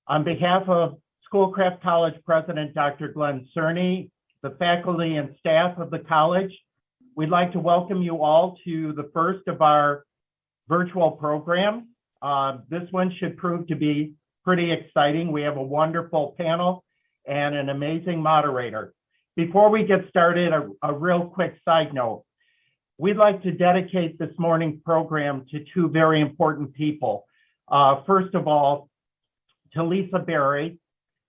On behalf of Schoolcraft College President Dr. Glenn Cerny, the faculty and staff of the college, we'd like to welcome you all to the first of our virtual program. This one should prove to be pretty exciting. We have a wonderful panel and an amazing moderator. Before we get started, a real quick side note. We'd like to dedicate this morning's program to two very important people. First of all, to Lisa Berry,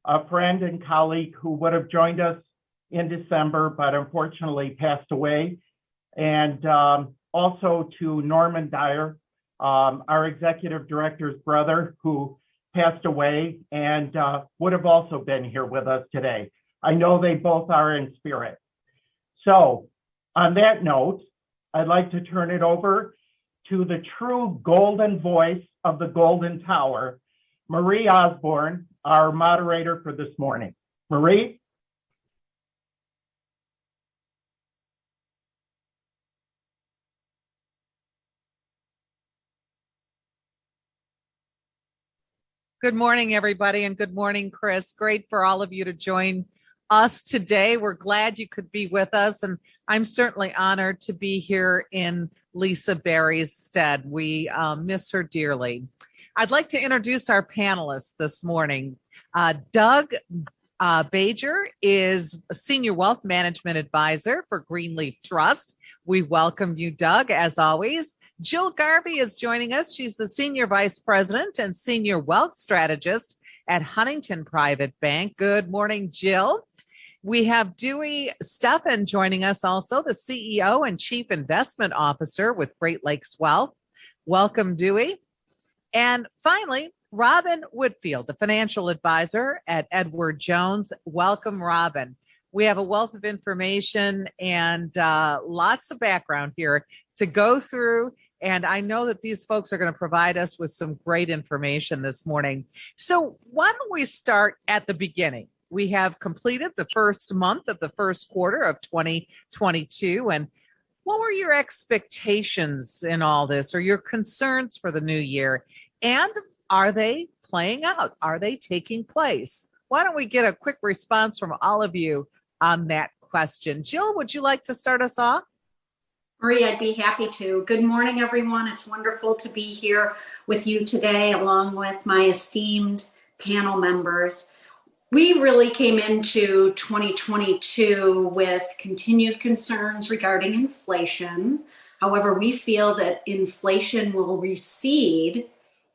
a friend and colleague who would have joined us in December, but unfortunately passed away. And also to Norman Dyer, our executive director's brother, who passed away and would have also been here with us today. I know they both are in spirit. So on that note, I'd like to turn it over to the true golden voice of the Golden Tower, Marie Osborne, our moderator for this morning. Marie? Good morning, everybody, and good morning, Chris. Great for all of you to join us today. We're glad you could be with us, and I'm certainly honored to be here in Lisa Berry's stead. We miss her dearly. I'd like to introduce our panelists this morning. Doug Bajer is a Senior Wealth Management Advisor for Greenleaf Trust. We welcome you, Doug, as always. Jill Garvey is joining us. She's the Senior Vice President and Senior Wealth Strategist at Huntington Private Bank. Good morning, Jill. We have Dewey Stephan joining us also, the CEO and Chief Investment Officer with Great Lakes Wealth. Welcome, Dewey. And finally, Robin Whitfield, the Financial Advisor at Edward Jones. Welcome, Robin. We have a wealth of information and lots of background here to go through. And I know that these folks are going to provide us with some great information this morning. So why don't we start at the beginning? We have completed the first month of the first quarter of 2022. And what were your expectations in all this, or your concerns for the new year? And are they playing out? Are they taking place? Why don't we get a quick response from all of you on that question? Jill, would you like to start us off? Marie, I'd be happy to. Good morning, everyone. It's wonderful to be here with you today, along with my esteemed panel members. We really came into 2022 with continued concerns regarding inflation. However, we feel that inflation will recede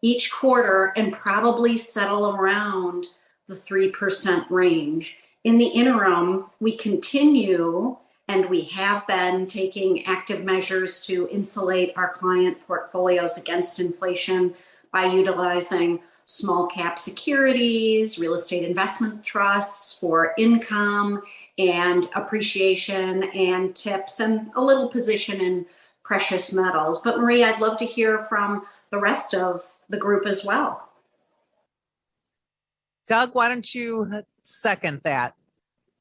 each quarter and probably settle around the 3% range. In the interim, we continue and we have been taking active measures to insulate our client portfolios against inflation by utilizing small cap securities, real estate investment trusts for income and appreciation and tips, and a little position in precious metals. But Marie, I'd love to hear from the rest of the group as well. Doug, why don't you second that?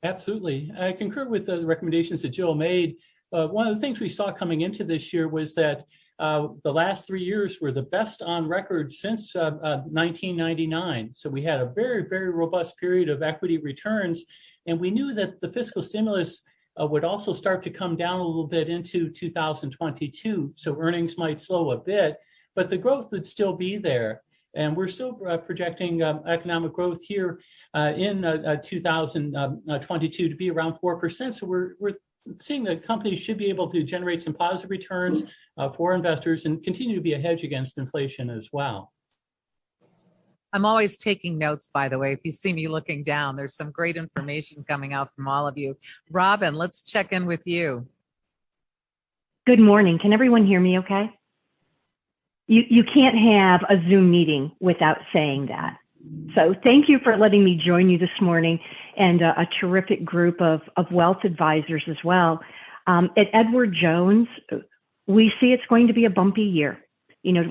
Absolutely. I concur with the recommendations that Jill made. One of the things we saw coming into this year was that the last 3 years were the best on record since 1999. So we had a very, very robust period of equity returns. And we knew that the fiscal stimulus would also start to come down a little bit into 2022. So earnings might slow a bit, but the growth would still be there. And we're still projecting economic growth here in 2022 to be around 4%. So we're seeing that companies should be able to generate some positive returns for investors and continue to be a hedge against inflation as well. I'm always taking notes, by the way. If you see me looking down, there's some great information coming out from all of you. Robin, let's check in with you. Good morning. Can everyone hear me okay? You can't have a Zoom meeting without saying that. So thank you for letting me join you this morning, and a terrific group of wealth advisors as well. At Edward Jones, we see it's going to be a bumpy year,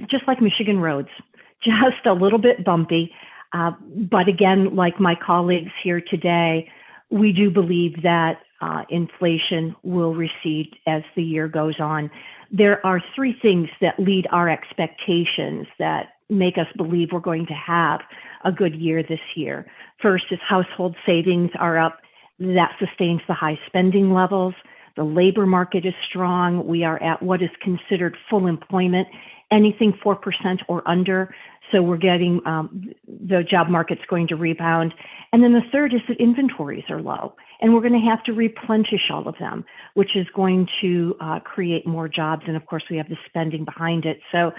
just like Michigan roads, just a little bit bumpy. But again, like my colleagues here today, we do believe that inflation will recede as the year goes on. There are three things that lead our expectations that make us believe we're going to have a good year this year. First is household savings are up. That sustains the high spending levels. The labor market is strong. We are at what is considered full employment, anything 4% or under. So we're getting the job market's going to rebound. And then the third is that inventories are low, and we're going to have to replenish all of them, which is going to create more jobs. And of course, we have the spending behind it. So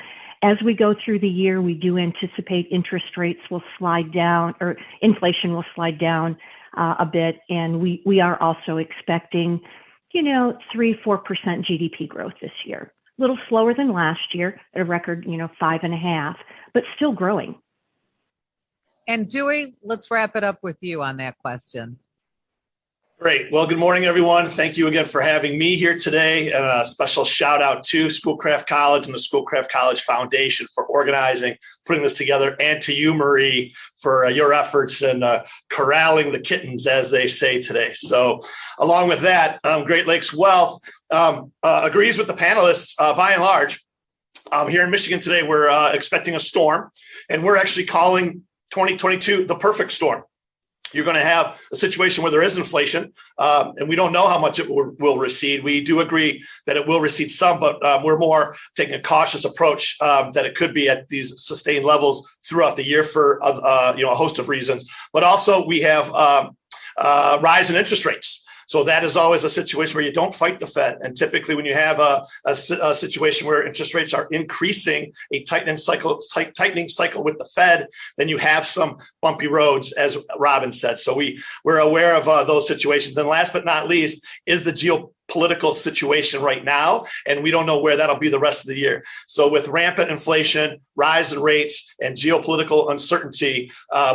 as we go through the year, we do anticipate interest rates will slide down, or inflation will slide down a bit. And we are also expecting, 3-4% GDP growth this year. A little slower than last year at a record, 5.5%, but still growing. And Dewey, let's wrap it up with you on that question. Great. Well, good morning, everyone. Thank you again for having me here today. And a special shout out to Schoolcraft College and the Schoolcraft College Foundation for organizing, putting this together, and to you, Marie, for your efforts in corralling the kittens, as they say today. So along with that, Great Lakes Wealth agrees with the panelists by and large. Here in Michigan today, we're expecting a storm, and we're actually calling 2022 the perfect storm. You're going to have a situation where there is inflation, and we don't know how much it will recede. We do agree that it will recede some, but we're more taking a cautious approach that it could be at these sustained levels throughout the year for a host of reasons. But also we have rise in interest rates. So that is always a situation where you don't fight the Fed. And typically when you have a situation where interest rates are increasing, a tightening cycle with the Fed, then you have some bumpy roads, as Robin said. So we're aware of those situations. And last but not least is the geopolitical situation right now. And we don't know where that'll be the rest of the year. So with rampant inflation, rise in rates, and geopolitical uncertainty,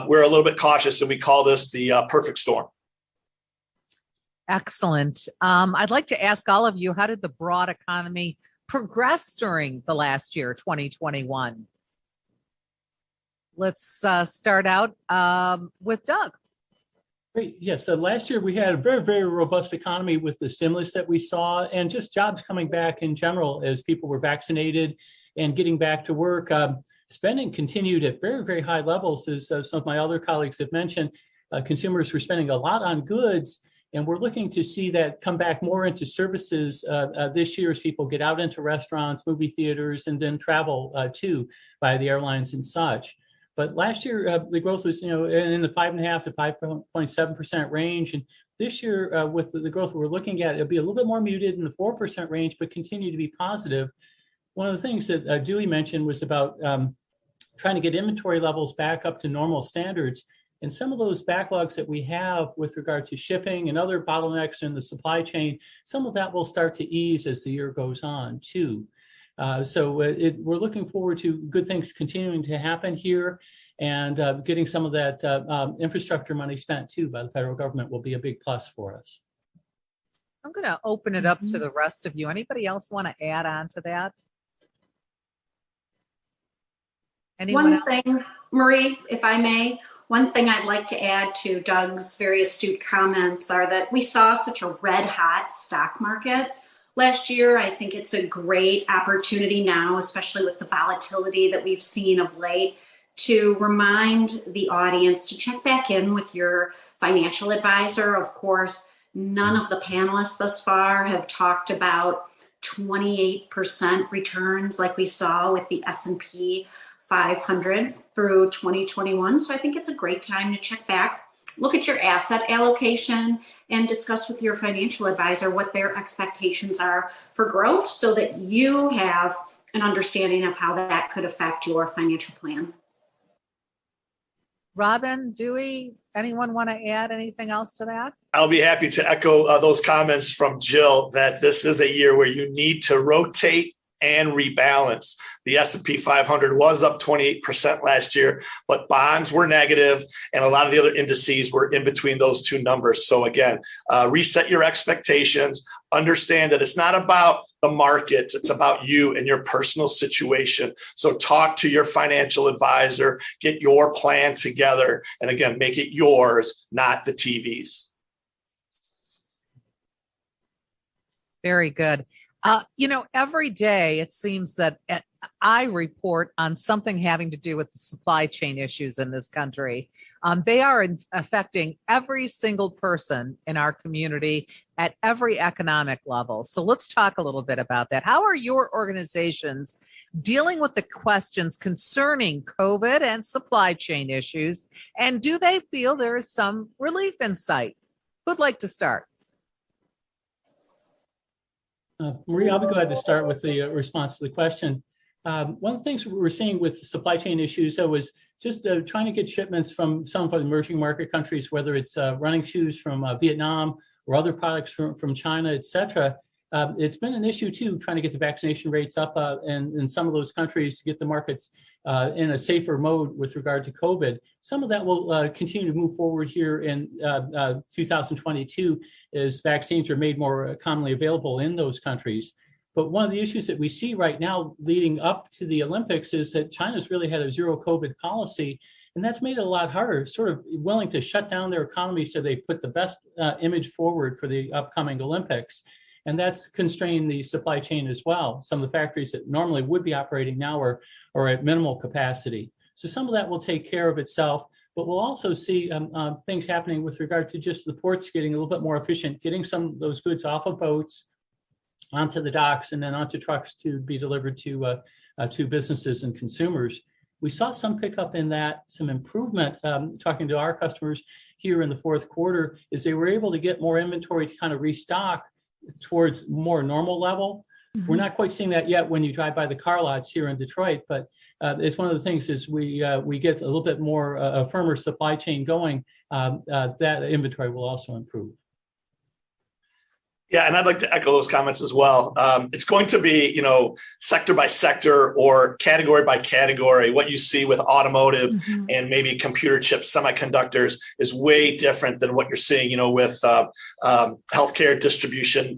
we're a little bit cautious, and we call this the perfect storm. Excellent. I'd like to ask all of you, how did the broad economy progress during the last year, 2021? Let's start out with Doug. Great. Yes. Last year, we had a very, very robust economy with the stimulus that we saw, and just jobs coming back in general as people were vaccinated and getting back to work. Spending continued at very, very high levels, as some of my other colleagues have mentioned. Consumers were spending a lot on goods. And we're looking to see that come back more into services this year as people get out into restaurants, movie theaters, and then travel too by the airlines and such. But last year, the growth was, in the 5.5 to 5.7% range. And this year, with the growth we're looking at, it'll be a little bit more muted in the 4% range, but continue to be positive. One of the things that Dewey mentioned was about trying to get inventory levels back up to normal standards. And some of those backlogs that we have with regard to shipping and other bottlenecks in the supply chain, some of that will start to ease as the year goes on too. So we're looking forward to good things continuing to happen here, and getting some of that infrastructure money spent too by the federal government will be a big plus for us. I'm going to open it up to the rest of you. Anybody else want to add on to that? Anyone else? Thing, Marie, if I may, one thing I'd like to add to Doug's very astute comments are that we saw such a red hot stock market last year. I think it's a great opportunity now, especially with the volatility that we've seen of late, to remind the audience to check back in with your financial advisor. Of course, none of the panelists thus far have talked about 28% returns like we saw with the S&P 500 through 2021. So I think it's a great time to check back, look at your asset allocation, and discuss with your financial advisor what their expectations are for growth so that you have an understanding of how that could affect your financial plan. Robin, Dewey, anyone want to add anything else to that? I'll be happy to echo those comments from Jill that this is a year where you need to rotate and rebalance. The S&P 500 was up 28% last year, but bonds were negative, and a lot of the other indices were in between those two numbers. So again, reset your expectations. Understand that it's not about the markets, it's about you and your personal situation. So talk to your financial advisor, get your plan together, and again, make it yours, not the TV's. Very good. Every day it seems that I report on something having to do with the supply chain issues in this country. They are affecting every single person in our community at every economic level. So let's talk a little bit about that. How are your organizations dealing with the questions concerning COVID and supply chain issues? And do they feel there is some relief in sight? Who'd like to start? Maria, I'll be glad to start with the response to the question. One of the things we're seeing with supply chain issues was just trying to get shipments from some of the emerging market countries, whether it's running shoes from Vietnam or other products from China, et cetera. It's been an issue too, trying to get the vaccination rates up in some of those countries to get the markets in a safer mode with regard to COVID. Some of that will continue to move forward here in 2022 as vaccines are made more commonly available in those countries. But one of the issues that we see right now leading up to the Olympics is that China's really had a zero COVID policy, and that's made it a lot harder, sort of willing to shut down their economy so they put the best image forward for the upcoming Olympics. And that's constrained the supply chain as well. Some of the factories that normally would be operating now are at minimal capacity. So some of that will take care of itself, but we'll also see things happening with regard to just the ports getting a little bit more efficient, getting some of those goods off of boats, onto the docks, and then onto trucks to be delivered to businesses and consumers. We saw some pickup in that, some improvement, talking to our customers here in the fourth quarter, is they were able to get more inventory to kind of restock towards more normal level. Mm-hmm. We're not quite seeing that yet when you drive by the car lots here in Detroit, but it's one of the things is we get a little bit more a firmer supply chain going, that inventory will also improve. Yeah, and I'd like to echo those comments as well. It's going to be, sector by sector or category by category. What you see with automotive mm-hmm. and maybe computer chips, semiconductors is way different than what you're seeing, with healthcare distribution,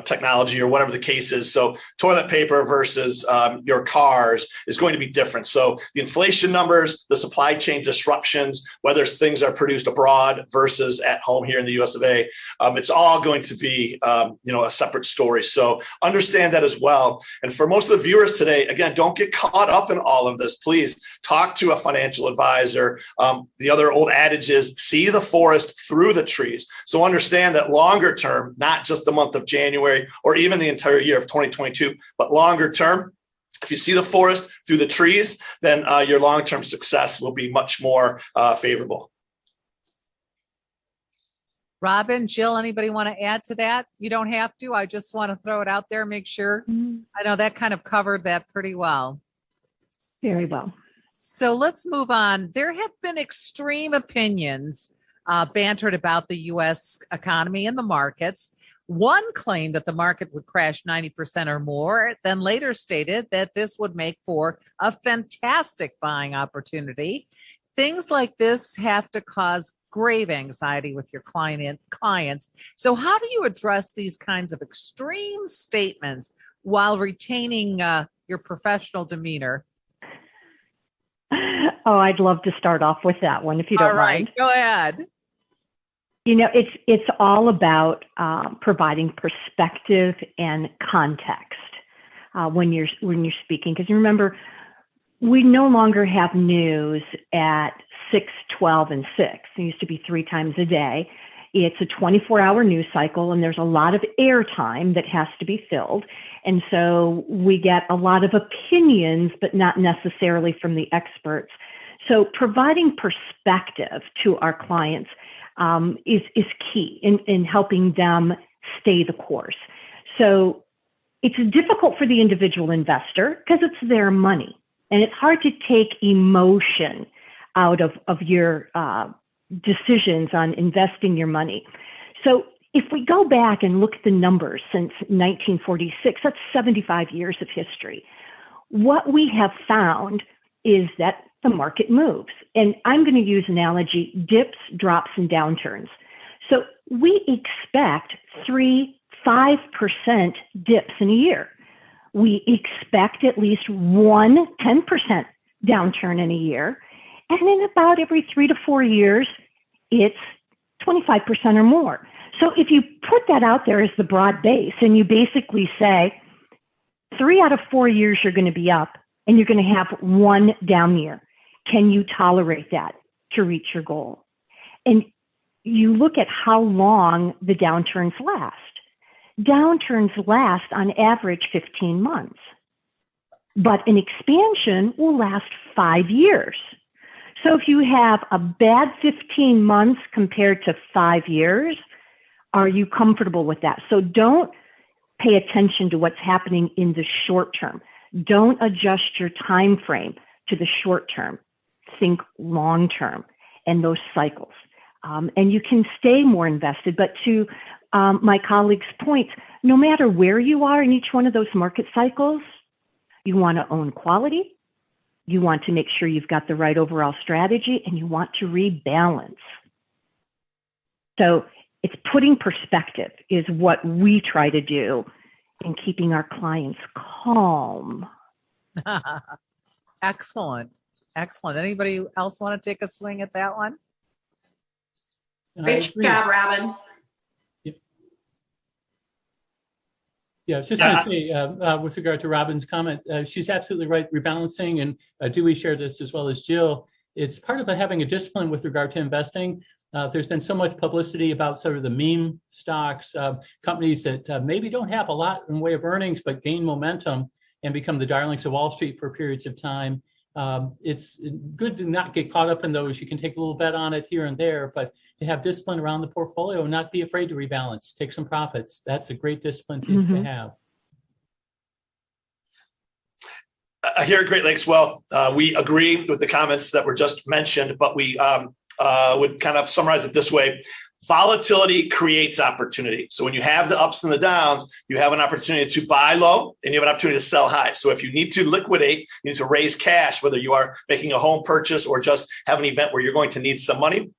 technology or whatever the case is. So toilet paper versus your cars is going to be different. So the inflation numbers, the supply chain disruptions, whether things are produced abroad versus at home here in the US of A, it's all going to be, a separate story. So understand that as well. And for most of the viewers today, again, don't get caught up in all of this. Please talk to a financial advisor. The other old adage is see the forest through the trees. So understand that longer term, not just the month of January or even the entire year of 2022, but longer term, if you see the forest through the trees, then your long-term success will be much more favorable. Robin, Jill, anybody want to add to that? You don't have to. I just want to throw it out there, make sure. Mm-hmm. I know that kind of covered that pretty well. Very well. So let's move on. There have been extreme opinions bantered about the U.S. economy and the markets. One claimed that the market would crash 90% or more, then later stated that this would make for a fantastic buying opportunity. Things like this have to cause grave anxiety with your clients. So how do you address these kinds of extreme statements while retaining your professional demeanor? Oh, I'd love to start off with that one, if you don't mind. Go ahead. It's all about providing perspective and context when you're speaking. Because remember, we no longer have news at 6, 12, and 6. It used to be 3 times a day. It's a 24-hour news cycle, and there's a lot of airtime that has to be filled. And so we get a lot of opinions, but not necessarily from the experts. So providing perspective to our clients is key in helping them stay the course. So it's difficult for the individual investor because it's their money, and it's hard to take emotion out of your decisions on investing your money. So if we go back and look at the numbers since 1946, that's 75 years of history. What we have found is that the market moves. And I'm going to use analogy, dips, drops, and downturns. So we expect 3-5% dips in a year. We expect at least 10% downturn in a year. And in about every 3 to 4 years, it's 25% or more. So if you put that out there as the broad base and you basically say, 3 out of 4 years you're going to be up, and you're going to have one down year. Can you tolerate that to reach your goal? And you look at how long the downturns last. Downturns last on average 15 months, but an expansion will last 5 years. So if you have a bad 15 months compared to 5 years, are you comfortable with that? So don't pay attention to what's happening in the short term. Don't adjust your time frame to the short term. Think long term and those cycles. And you can stay more invested. But to my colleague's point, no matter where you are in each one of those market cycles, you want to own quality, you want to make sure you've got the right overall strategy, and you want to rebalance. So it's putting perspective is what we try to do in keeping our clients calm. Excellent. Excellent. Anybody else want to take a swing at that one? Great job, Robin. Yeah, I was just going to say, with regard to Robin's comment, she's absolutely right. Rebalancing, and Dewey shared this as well as Jill. It's part of having a discipline with regard to investing. There's been so much publicity about sort of the meme stocks, companies that maybe don't have a lot in way of earnings, but gain momentum and become the darlings of Wall Street for periods of time. It's good to not get caught up in those. You can take a little bet on it here and there, but to have discipline around the portfolio and not be afraid to rebalance, take some profits. That's a great discipline to have. Here at Great Lakes Wealth, we agree with the comments that were just mentioned, but we would kind of summarize it this way. Volatility creates opportunity. So when you have the ups and the downs, you have an opportunity to buy low and you have an opportunity to sell high. So if you need to liquidate, you need to raise cash, whether you are making a home purchase or just have an event where you're going to need some money,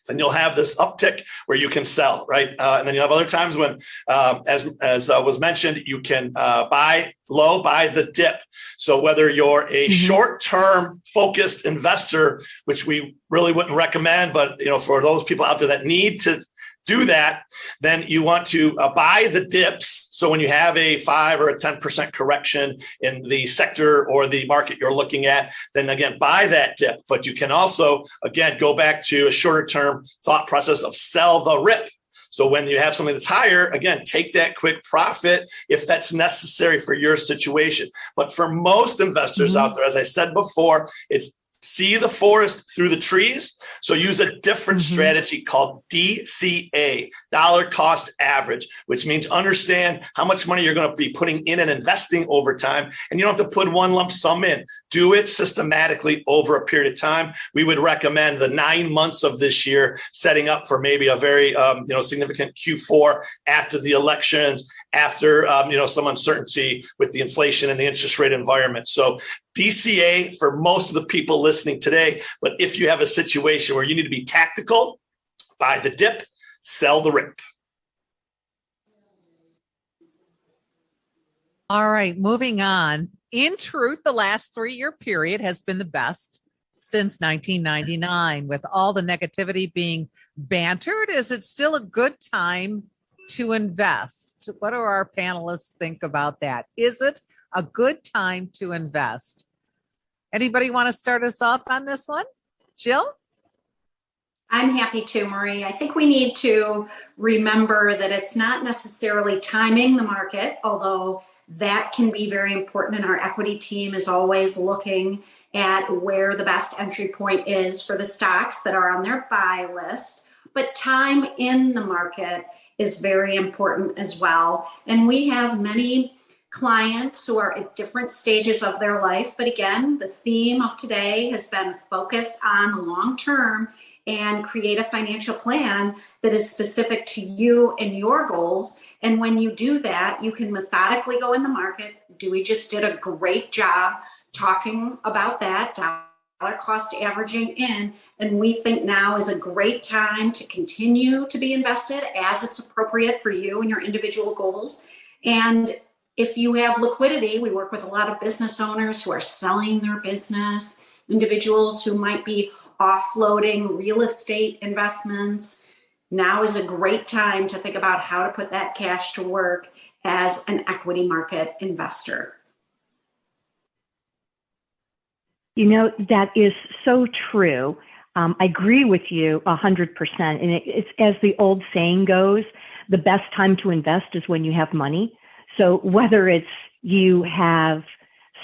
then you'll have this uptick where you can sell, right? And then you have other times when, as was mentioned, you can buy low, buy the dip. So whether you're a short-term focused investor, which we really wouldn't recommend, but for those people out there that need to do that, then you want to buy the dips. So when you have a 5 or a 10% correction in the sector or the market you're looking at, then again, buy that dip. But you can also, again, go back to a shorter term thought process of sell the rip. So when you have something that's higher, again, take that quick profit if that's necessary for your situation. But for most investors out there, as I said before, it's see the forest through the trees. So use a different strategy called DCA, dollar cost average, which means understand how much money you're going to be putting in and investing over time. And you don't have to put one lump sum in. Do it systematically over a period of time. We would recommend the 9 months of this year, setting up for maybe a very significant Q4 after the elections, after some uncertainty with the inflation and the interest rate environment. So DCA for most of the people listening today, but if you have a situation where you need to be tactical, buy the dip, sell the rip. All right, moving on. In truth, the last 3-year period has been the best since 1999. With all the negativity being bantered, is it still a good time to invest? What do our panelists think about that? Is it a good time to invest? Anybody want to start us off on this one? Jill? I'm happy to, Marie. I think we need to remember that it's not necessarily timing the market, although that can be very important, and our equity team is always looking at where the best entry point is for the stocks that are on their buy list. But time in the market is very important as well. And we have many clients who are at different stages of their life. But again, the theme of today has been focus on the long term and create a financial plan that is specific to you and your goals. And when you do that, you can methodically go in the market. Dewey just did a great job talking about that, dollar cost averaging in. And we think now is a great time to continue to be invested as it's appropriate for you and your individual goals. And if you have liquidity, we work with a lot of business owners who are selling their business, individuals who might be offloading real estate investments. Now is a great time to think about how to put that cash to work as an equity market investor. That is so true. I agree with you 100%. And it's, as the old saying goes, the best time to invest is when you have money. So whether it's you have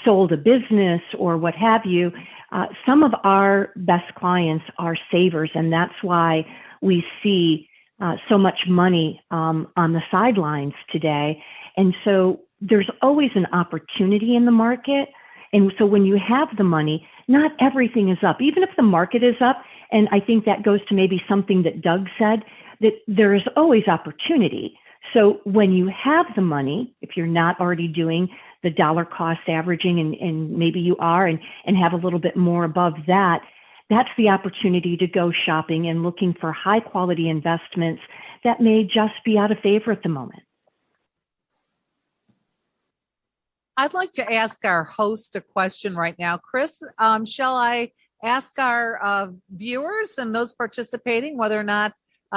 sold a business or what have you, some of our best clients are savers. And that's why we see so much money on the sidelines today. And so there's always an opportunity in the market. And so when you have the money, not everything is up, even if the market is up. And I think that goes to maybe something that Doug said, that there is always opportunity. So when you have the money, if you're not already doing the dollar cost averaging, and maybe you are, and have a little bit more above that, that's the opportunity to go shopping and looking for high quality investments that may just be out of favor at the moment. I'd like to ask our host a question right now. Chris, shall I ask our viewers and those participating whether or not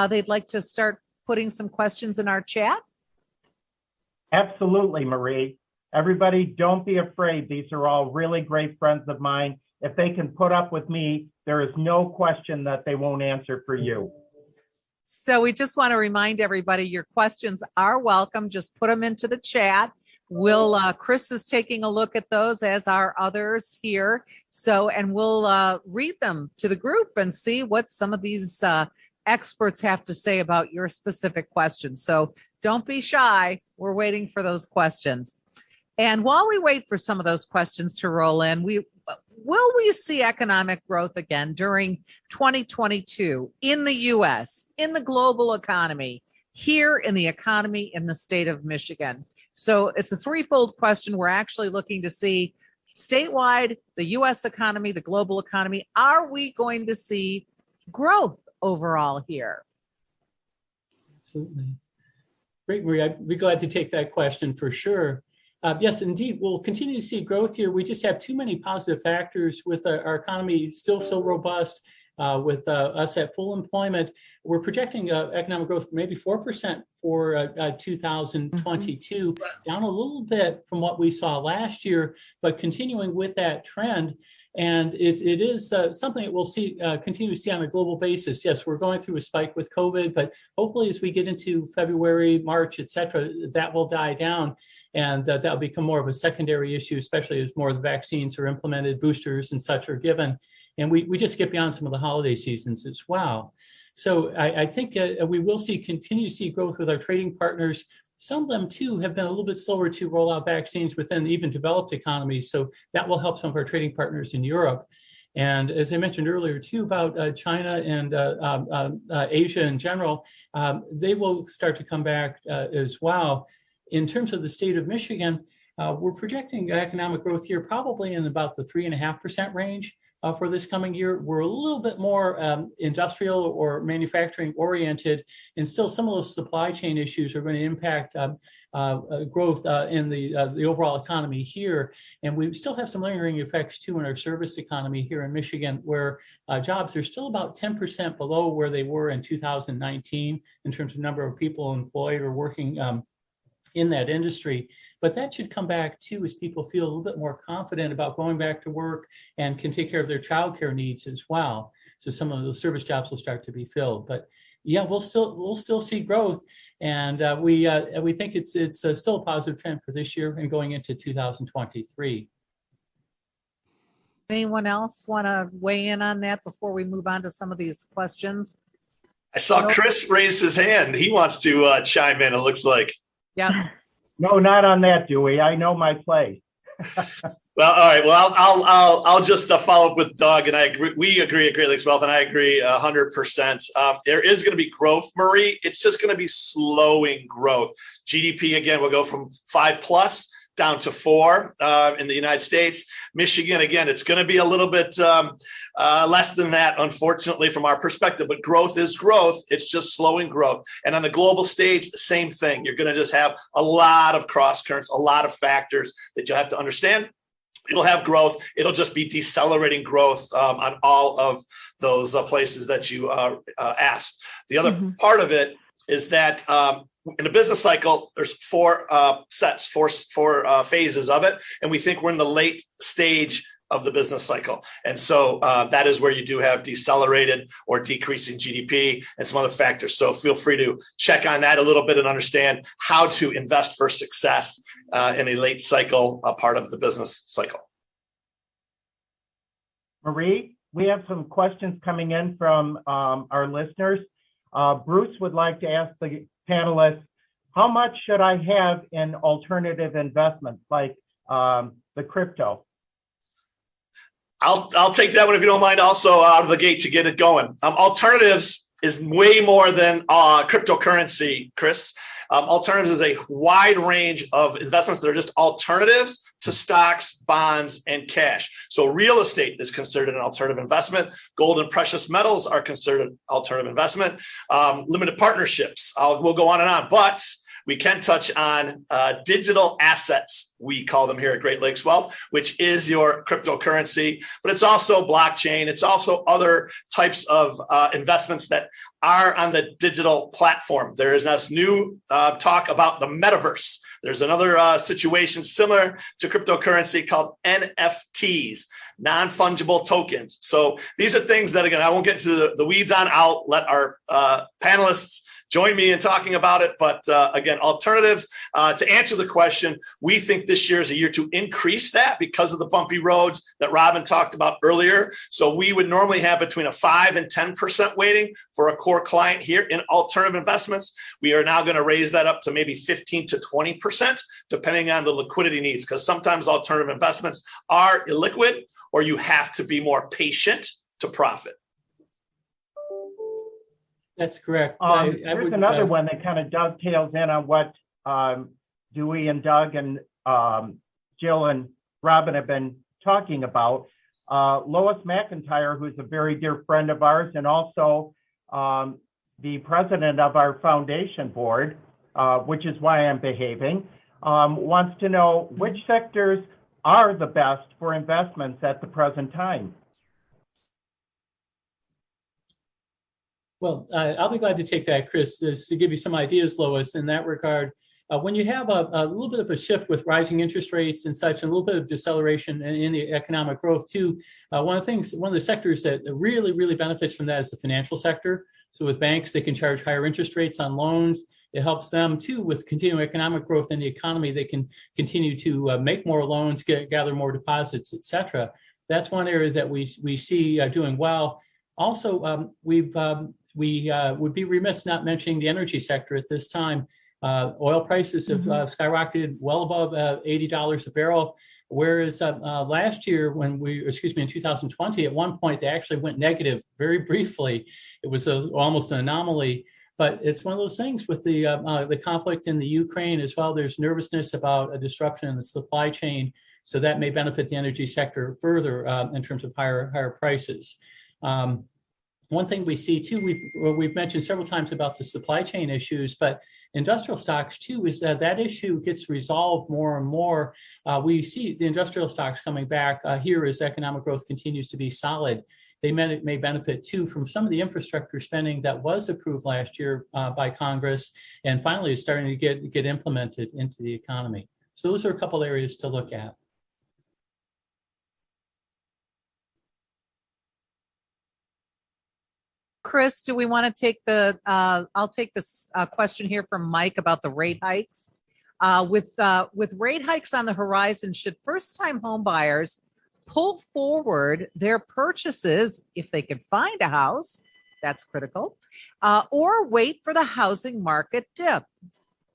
they'd like to start putting some questions in our chat? Absolutely, Marie. Everybody, don't be afraid. These are all really great friends of mine. If they can put up with me, there is no question that they won't answer for you. So we just want to remind everybody your questions are welcome. Just put them into the chat. Chris is taking a look at those, as are others here. And we'll read them to the group and see what some of these experts have to say about your specific questions. So don't be shy. We're waiting for those questions. And while we wait for some of those questions to roll in, will we see economic growth again during 2022 in the U.S., in the global economy, here in the economy in the state of Michigan? So it's a threefold question. We're actually looking to see statewide, the U.S. economy, the global economy. Are we going to see growth overall here? Absolutely. Great, Marie. I'd be glad to take that question for sure. Yes, indeed. We'll continue to see growth here. We just have too many positive factors with our economy still so robust, with us at full employment. We're projecting economic growth maybe 4% for 2022, down a little bit from what we saw last year, but continuing with that trend. And it is something that we'll see continue to see on a global basis. Yes, we're going through a spike with COVID, but hopefully as we get into February, March, et cetera, that will die down. And that'll become more of a secondary issue, especially as more of the vaccines are implemented, boosters and such are given. And we just get beyond some of the holiday seasons as well. So I think we will continue to see growth with our trading partners. Some of them, too, have been a little bit slower to roll out vaccines within even developed economies. So that will help some of our trading partners in Europe. And as I mentioned earlier, too, about China and Asia in general, they will start to come back as well. In terms of the state of Michigan, we're projecting economic growth here probably in about the 3.5% range for this coming year. We're a little bit more industrial or manufacturing oriented, and still some of those supply chain issues are going to impact growth in the overall economy here. And we still have some lingering effects too in our service economy here in Michigan, where jobs are still about 10% below where they were in 2019 in terms of number of people employed or working in that industry. But that should come back too as people feel a little bit more confident about going back to work and can take care of their childcare needs as well. So some of those service jobs will start to be filled. But yeah, we'll still see growth, and we think it's still a positive trend for this year and going into 2023. Anyone else want to weigh in on that before we move on to some of these questions? I saw Chris raise his hand. He wants to chime in, it looks like. Yeah. No, not on that, Dewey. I know my place. Well, all right. Well, I'll just follow up with Doug, and I agree. We agree at Great Lakes Wealth, and I agree 100%. There is going to be growth, Marie. It's just going to be slowing growth. GDP again will go from 5+ down to 4 in the United States. Michigan, again, it's going to be a little bit less than that, unfortunately, from our perspective. But growth is growth. It's just slowing growth. And on the global stage, same thing. You're going to just have a lot of cross currents, a lot of factors that you'll have to understand. It'll have growth. It'll just be decelerating growth on all of those places that you asked. The other part of it is that in a business cycle, there's 4 phases of it. And we think we're in the late stage of the business cycle. And so that is where you do have decelerated or decreasing GDP and some other factors. So feel free to check on that a little bit and understand how to invest for success in a late cycle, part of the business cycle. Marie, we have some questions coming in from our listeners. Bruce would like to ask the panelists, how much should I have in alternative investments like the crypto? I'll take that one if you don't mind, also out of the gate to get it going. Alternatives is way more than cryptocurrency, Chris. Alternatives is a wide range of investments that are just alternatives to stocks, bonds, and cash. So real estate is considered an alternative investment. Gold and precious metals are considered alternative investment. Limited partnerships, we'll go on and on, but we can touch on digital assets, we call them here at Great Lakes Wealth, which is your cryptocurrency, but it's also blockchain. It's also other types of investments that are on the digital platform. There is this new talk about the metaverse. There's another situation similar to cryptocurrency called NFTs, non-fungible tokens. So these are things that, again, I won't get into the weeds on. I'll let our panelists join me in talking about it. But again, alternatives, to answer the question, we think this year is a year to increase that because of the bumpy roads that Robin talked about earlier. So we would normally have between a 5 and 10% weighting for a core client here in alternative investments. We are now going to raise that up to maybe 15 to 20%, depending on the liquidity needs, because sometimes alternative investments are illiquid or you have to be more patient to profit. That's correct. There's another one that kind of dovetails in on what Dewey and Doug and Jill and Robin have been talking about. Lois McIntyre, who's a very dear friend of ours and also the president of our foundation board, which is why I'm behaving, wants to know which sectors are the best for investments at the present time. Well, I'll be glad to take that, Chris, to give you some ideas, Lois, in that regard. When you have a little bit of a shift with rising interest rates and such, and a little bit of deceleration in the economic growth too, one of the sectors that really benefits from that is the financial sector. So with banks, they can charge higher interest rates on loans. It helps them too with continuing economic growth in the economy. They can continue to make more loans, gather more deposits, et cetera. That's one area that we see doing well. Also, we would be remiss not mentioning the energy sector at this time. Oil prices have skyrocketed well above $80 a barrel, whereas last year in 2020, at one point, they actually went negative very briefly. It was almost an anomaly, but it's one of those things with the conflict in the Ukraine as well. There's nervousness about a disruption in the supply chain, so that may benefit the energy sector further in terms of higher prices. One thing we see too, we've mentioned several times about the supply chain issues, but industrial stocks too, is that issue gets resolved more and more. We see the industrial stocks coming back here as economic growth continues to be solid. They may benefit too from some of the infrastructure spending that was approved last year by Congress and finally is starting to get implemented into the economy. So those are a couple areas to look at. Chris, do we want to take I'll take this question here from Mike about the rate hikes. With rate hikes on the horizon, should first-time home buyers pull forward their purchases if they can find a house? That's critical. Or wait for the housing market dip?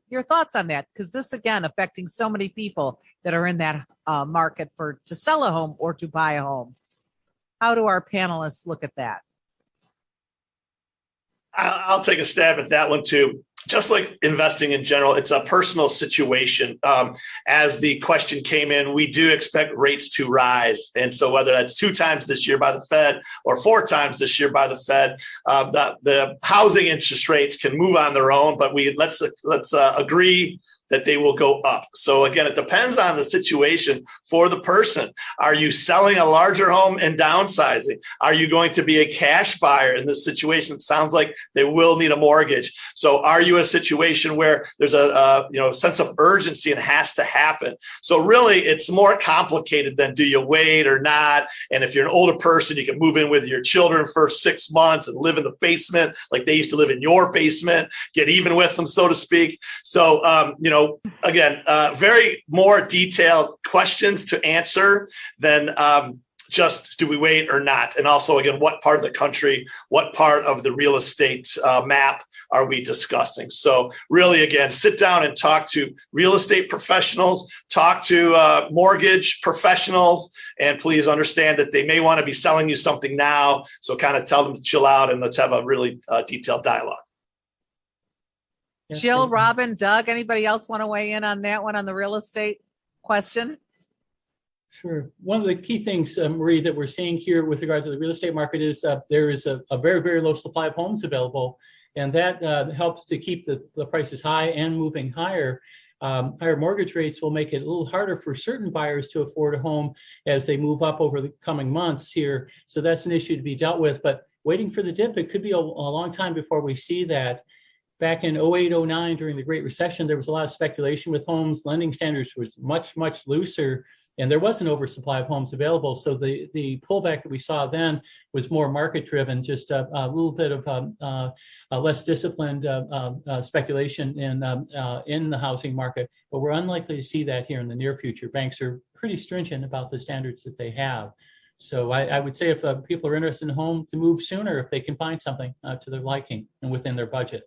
Your thoughts on that? Because this, again, affecting so many people that are in that market to sell a home or to buy a home. How do our panelists look at that? I'll take a stab at that one too. Just like investing in general, it's a personal situation. As the question came in, we do expect rates to rise. And so whether that's 2 times this year by the Fed or 4 times this year by the Fed, the housing interest rates can move on their own, but let's agree that they will go up. So again, it depends on the situation for the person. Are you selling a larger home and downsizing? Are you going to be a cash buyer in this situation? It sounds like they will need a mortgage. So are you a situation where there's a sense of urgency and has to happen? So really, it's more complicated than do you wait or not? And if you're an older person, you can move in with your children for 6 months and live in the basement like they used to live in your basement, get even with them, so to speak. So, again, very more detailed questions to answer than just do we wait or not? And also, again, what part of the country, what part of the real estate map are we discussing? So really, again, sit down and talk to real estate professionals, talk to mortgage professionals, and please understand that they may want to be selling you something now. So kind of tell them to chill out and let's have a really detailed dialogue. Jill, Robin, Doug, anybody else want to weigh in on that one, on the real estate question? Sure. One of the key things, Marie, that we're seeing here with regard to the real estate market is there is a very, very low supply of homes available, and that helps to keep the prices high and moving higher. Higher mortgage rates will make it a little harder for certain buyers to afford a home as they move up over the coming months here. So that's an issue to be dealt with. But waiting for the dip, it could be a long time before we see that. Back in 08, 09, during the Great Recession, there was a lot of speculation with homes. Lending standards was much, much looser, and there was an oversupply of homes available. So the pullback that we saw then was more market-driven, just a little bit of less disciplined speculation in the housing market. But we're unlikely to see that here in the near future. Banks are pretty stringent about the standards that they have. So I would say if people are interested in a home, to move sooner if they can find something to their liking and within their budget.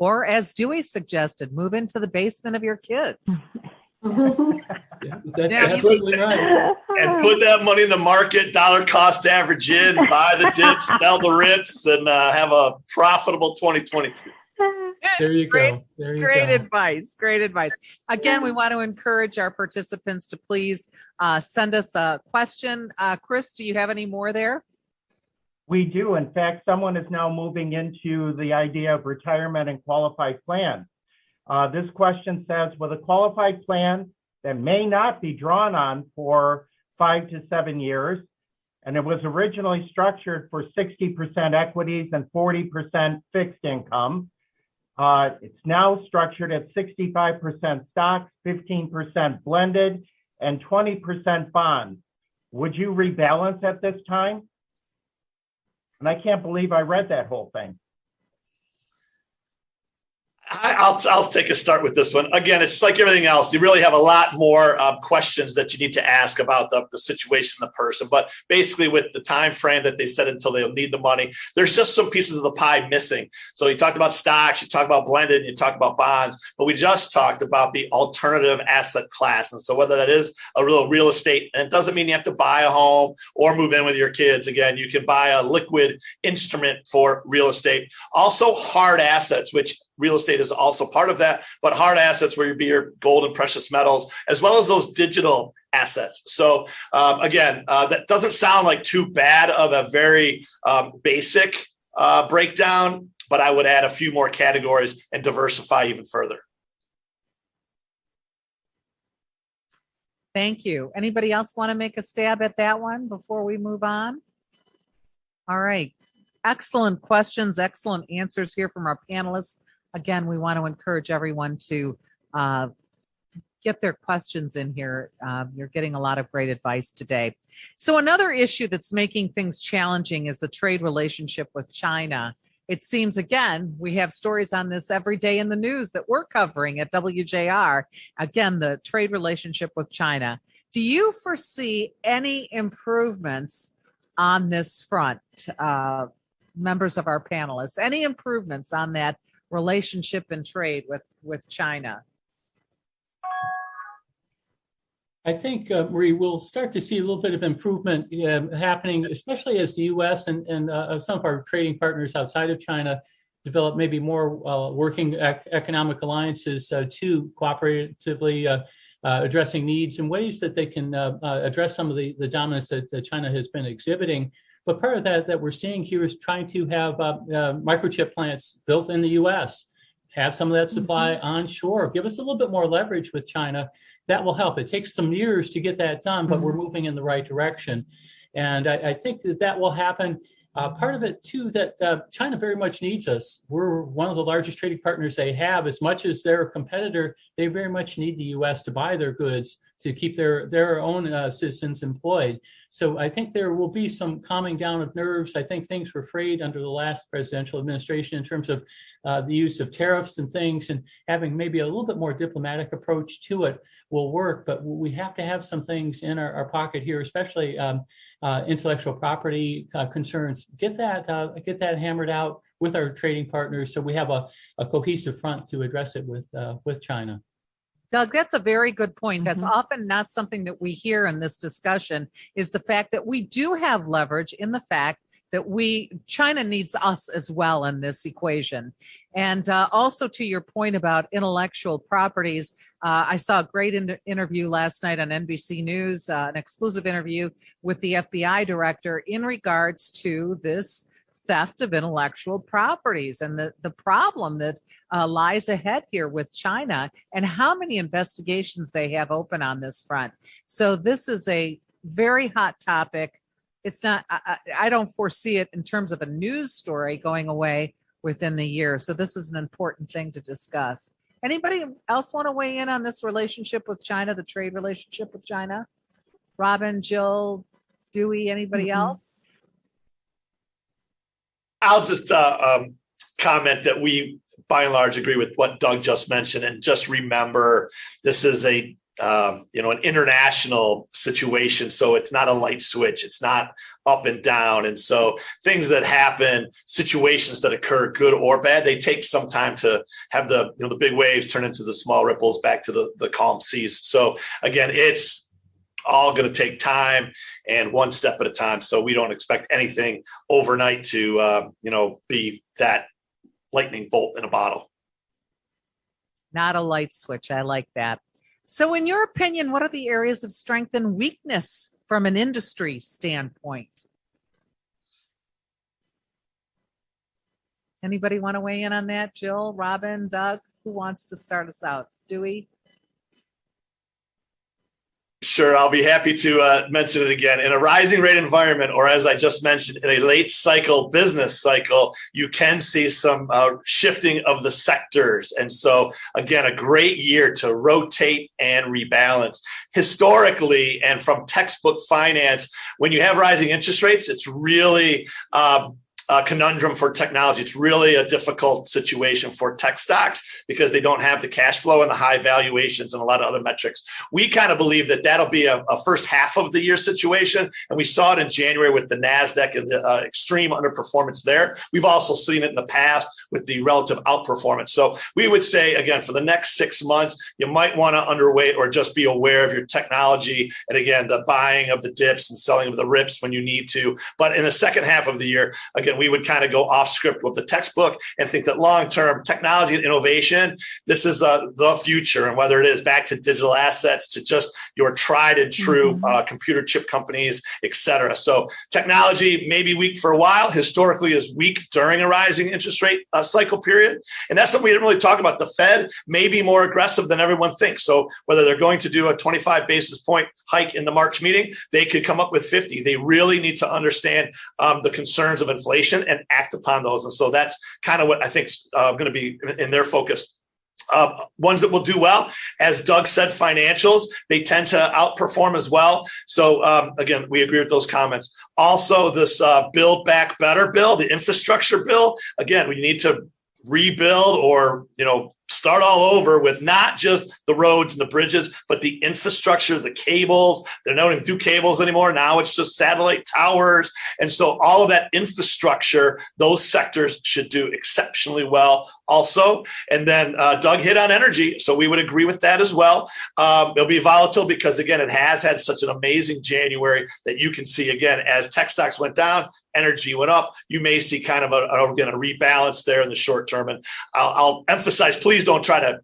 Or as Dewey suggested, move into the basement of your kids. Yeah, that's absolutely right. And put that money in the market, dollar cost average in, buy the dips, sell the rips, and have a profitable 2022. There you go. Great advice. Great advice. Again, we want to encourage our participants to please send us a question. Chris, do you have any more there? We do. In fact, someone is now moving into the idea of retirement and qualified plans. This question says, with a qualified plan that may not be drawn on for 5 to 7 years, and it was originally structured for 60% equities and 40% fixed income, it's now structured at 65% stocks, 15% blended, and 20% bonds. Would you rebalance at this time? And I can't believe I read that whole thing. I'll take a start with this one. Again, it's like everything else. You really have a lot more questions that you need to ask about the situation of the person. But basically, with the time frame that they set until they'll need the money, there's just some pieces of the pie missing. So you talked about stocks, you talked about blended, you talked about bonds, but we just talked about the alternative asset class. And so whether that is a real estate, and it doesn't mean you have to buy a home or move in with your kids. Again, you can buy a liquid instrument for real estate. Also, hard assets, which real estate is also part of that, but hard assets where you'd be your gold and precious metals, as well as those digital assets. So again, that doesn't sound like too bad of a very basic breakdown, but I would add a few more categories and diversify even further. Thank you. Anybody else want to make a stab at that one before we move on? All right. Excellent questions, excellent answers here from our panelists. Again, we want to encourage everyone to get their questions in here. You're getting a lot of great advice today. So another issue that's making things challenging is the trade relationship with China. It seems, again, we have stories on this every day in the news that we're covering at WJR. Again, the trade relationship with China. Do you foresee any improvements on this front, members of our panelists? Any improvements on that relationship and trade with China? I think, Marie, we'll start to see a little bit of improvement happening, especially as the U.S. and some of our trading partners outside of China develop maybe more working economic alliances to cooperatively addressing needs in ways that they can address some of the dominance that China has been exhibiting. But part of that we're seeing here is trying to have microchip plants built in the U.S. have some of that supply onshore, give us a little bit more leverage with China. That will help. It takes some years to get that done, but we're moving in the right direction. And I think that will happen. Part of it, too, that China very much needs us. We're one of the largest trading partners they have. As much as they're a competitor, they very much need the U.S. to buy their goods, to keep their own citizens employed. So I think there will be some calming down of nerves. I think things were frayed under the last presidential administration in terms of the use of tariffs and things, and having maybe a little bit more diplomatic approach to it will work. But we have to have some things in our pocket here, especially intellectual property concerns. Get that hammered out with our trading partners, so we have a cohesive front to address it with China. Doug, that's a very good point. That's often not something that we hear in this discussion, is the fact that we do have leverage in the fact that China needs us as well in this equation. And also to your point about intellectual properties, I saw a great interview last night on NBC News, an exclusive interview with the FBI director in regards to this theft of intellectual properties and the problem that lies ahead here with China and how many investigations they have open on this front. So this is a very hot topic. It's not, I don't foresee it in terms of a news story going away within the year. So this is an important thing to discuss. Anybody else want to weigh in on this relationship with China, the trade relationship with China? Robin, Jill, Dewey, anybody else? I'll just comment that we, by and large, agree with what Doug just mentioned, and just remember this is an international situation, so it's not a light switch. It's not up and down, and so things that happen, situations that occur, good or bad, they take some time to have the big waves turn into the small ripples back to the calm seas. So again, it's all going to take time and one step at a time. So we don't expect anything overnight to, be that lightning bolt in a bottle. Not a light switch. I like that. So in your opinion, what are the areas of strength and weakness from an industry standpoint? Anybody want to weigh in on that? Jill, Robin, Doug, who wants to start us out? Dewey? Sure, I'll be happy to mention it again. In a rising rate environment, or as I just mentioned, in a late cycle business cycle, you can see some shifting of the sectors. And so, again, a great year to rotate and rebalance. Historically, and from textbook finance, when you have rising interest rates, it's really a conundrum for technology. It's really a difficult situation for tech stocks because they don't have the cash flow and the high valuations and a lot of other metrics. We kind of believe that that'll be a first half of the year situation. And we saw it in January with the NASDAQ and the extreme underperformance there. We've also seen it in the past with the relative outperformance. So we would say, again, for the next 6 months, you might want to underweight or just be aware of your technology. And again, the buying of the dips and selling of the rips when you need to. But in the second half of the year, again, we would kind of go off script with the textbook and think that long-term technology and innovation, this is the future. And whether it is back to digital assets, to just your tried and true computer chip companies, et cetera. So technology may be weak for a while, historically is weak during a rising interest rate cycle period. And that's something we didn't really talk about. The Fed may be more aggressive than everyone thinks. So whether they're going to do a 25 basis point hike in the March meeting, they could come up with 50. They really need to understand the concerns of inflation and act upon those. And so that's kind of what I think is going to be in their focus. Ones that will do well, as Doug said, financials, they tend to outperform as well. So again, we agree with those comments. Also, this Build Back Better bill, the infrastructure bill, again, we need to rebuild or, start all over with not just the roads and the bridges, but the infrastructure, the cables. They're not even do cables anymore. Now it's just satellite towers. And so all of that infrastructure, those sectors should do exceptionally well also. And then Doug hit on energy. So we would agree with that as well. It'll be volatile because, again, it has had such an amazing January that you can see, again, as tech stocks went down, energy went up. You may see kind of a rebalance there in the short term. And I'll emphasize, please don't try to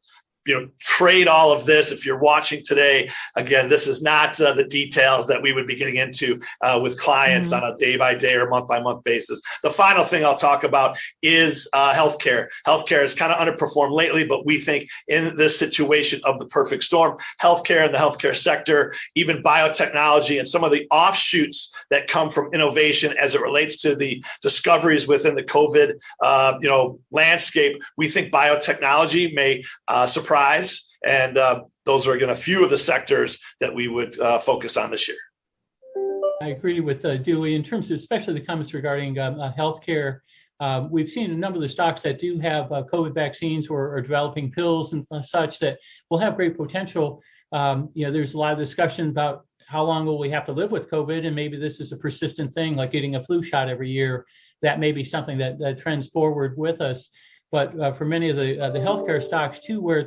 trade all of this. If you're watching today, again, this is not the details that we would be getting into with clients on a day-by-day or month-by-month basis. The final thing I'll talk about is healthcare. Healthcare has kind of underperformed lately, but we think in this situation of the perfect storm, healthcare and the healthcare sector, even biotechnology and some of the offshoots that come from innovation as it relates to the discoveries within the COVID landscape, we think biotechnology may surprise. And those are again a few of the sectors that we would focus on this year. I agree with Dewey in terms of especially the comments regarding healthcare. We've seen a number of the stocks that do have COVID vaccines or developing pills and such that will have great potential. There's a lot of discussion about how long will we have to live with COVID, and maybe this is a persistent thing like getting a flu shot every year. That may be something that trends forward with us. But for many of the healthcare stocks too, where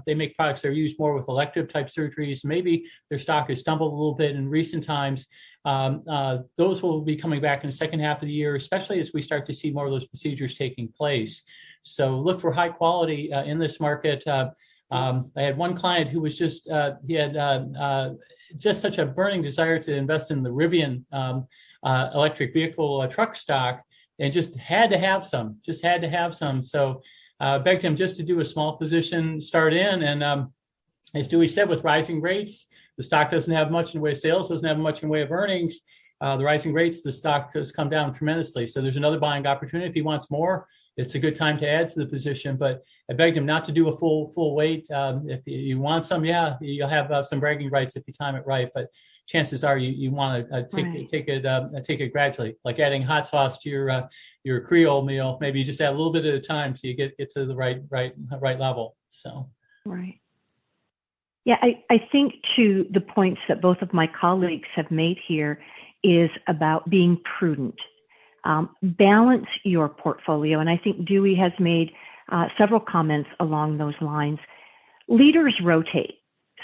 they make products that are used more with elective type surgeries, maybe their stock has stumbled a little bit in recent times. Those will be coming back in the second half of the year, especially as we start to see more of those procedures taking place. So look for high quality in this market. I had one client who was just just such a burning desire to invest in the Rivian electric vehicle truck stock, and just had to have some. So begged him just to do a small position, start in. And as Dewey said, with rising rates, the stock doesn't have much in the way of sales, doesn't have much in the way of earnings. The rising rates, the stock has come down tremendously. So there's another buying opportunity. If he wants more, it's a good time to add to the position. But I begged him not to do a full weight. If you want some, you'll have some bragging rights if you time it right. But chances are you want to take it gradually, like adding hot sauce to your Creole meal. Maybe you just add a little bit at a time so you get to the right level. So right. Yeah, I think to the points that both of my colleagues have made here is about being prudent. Balance your portfolio. And I think Dewey has made several comments along those lines. Leaders rotate.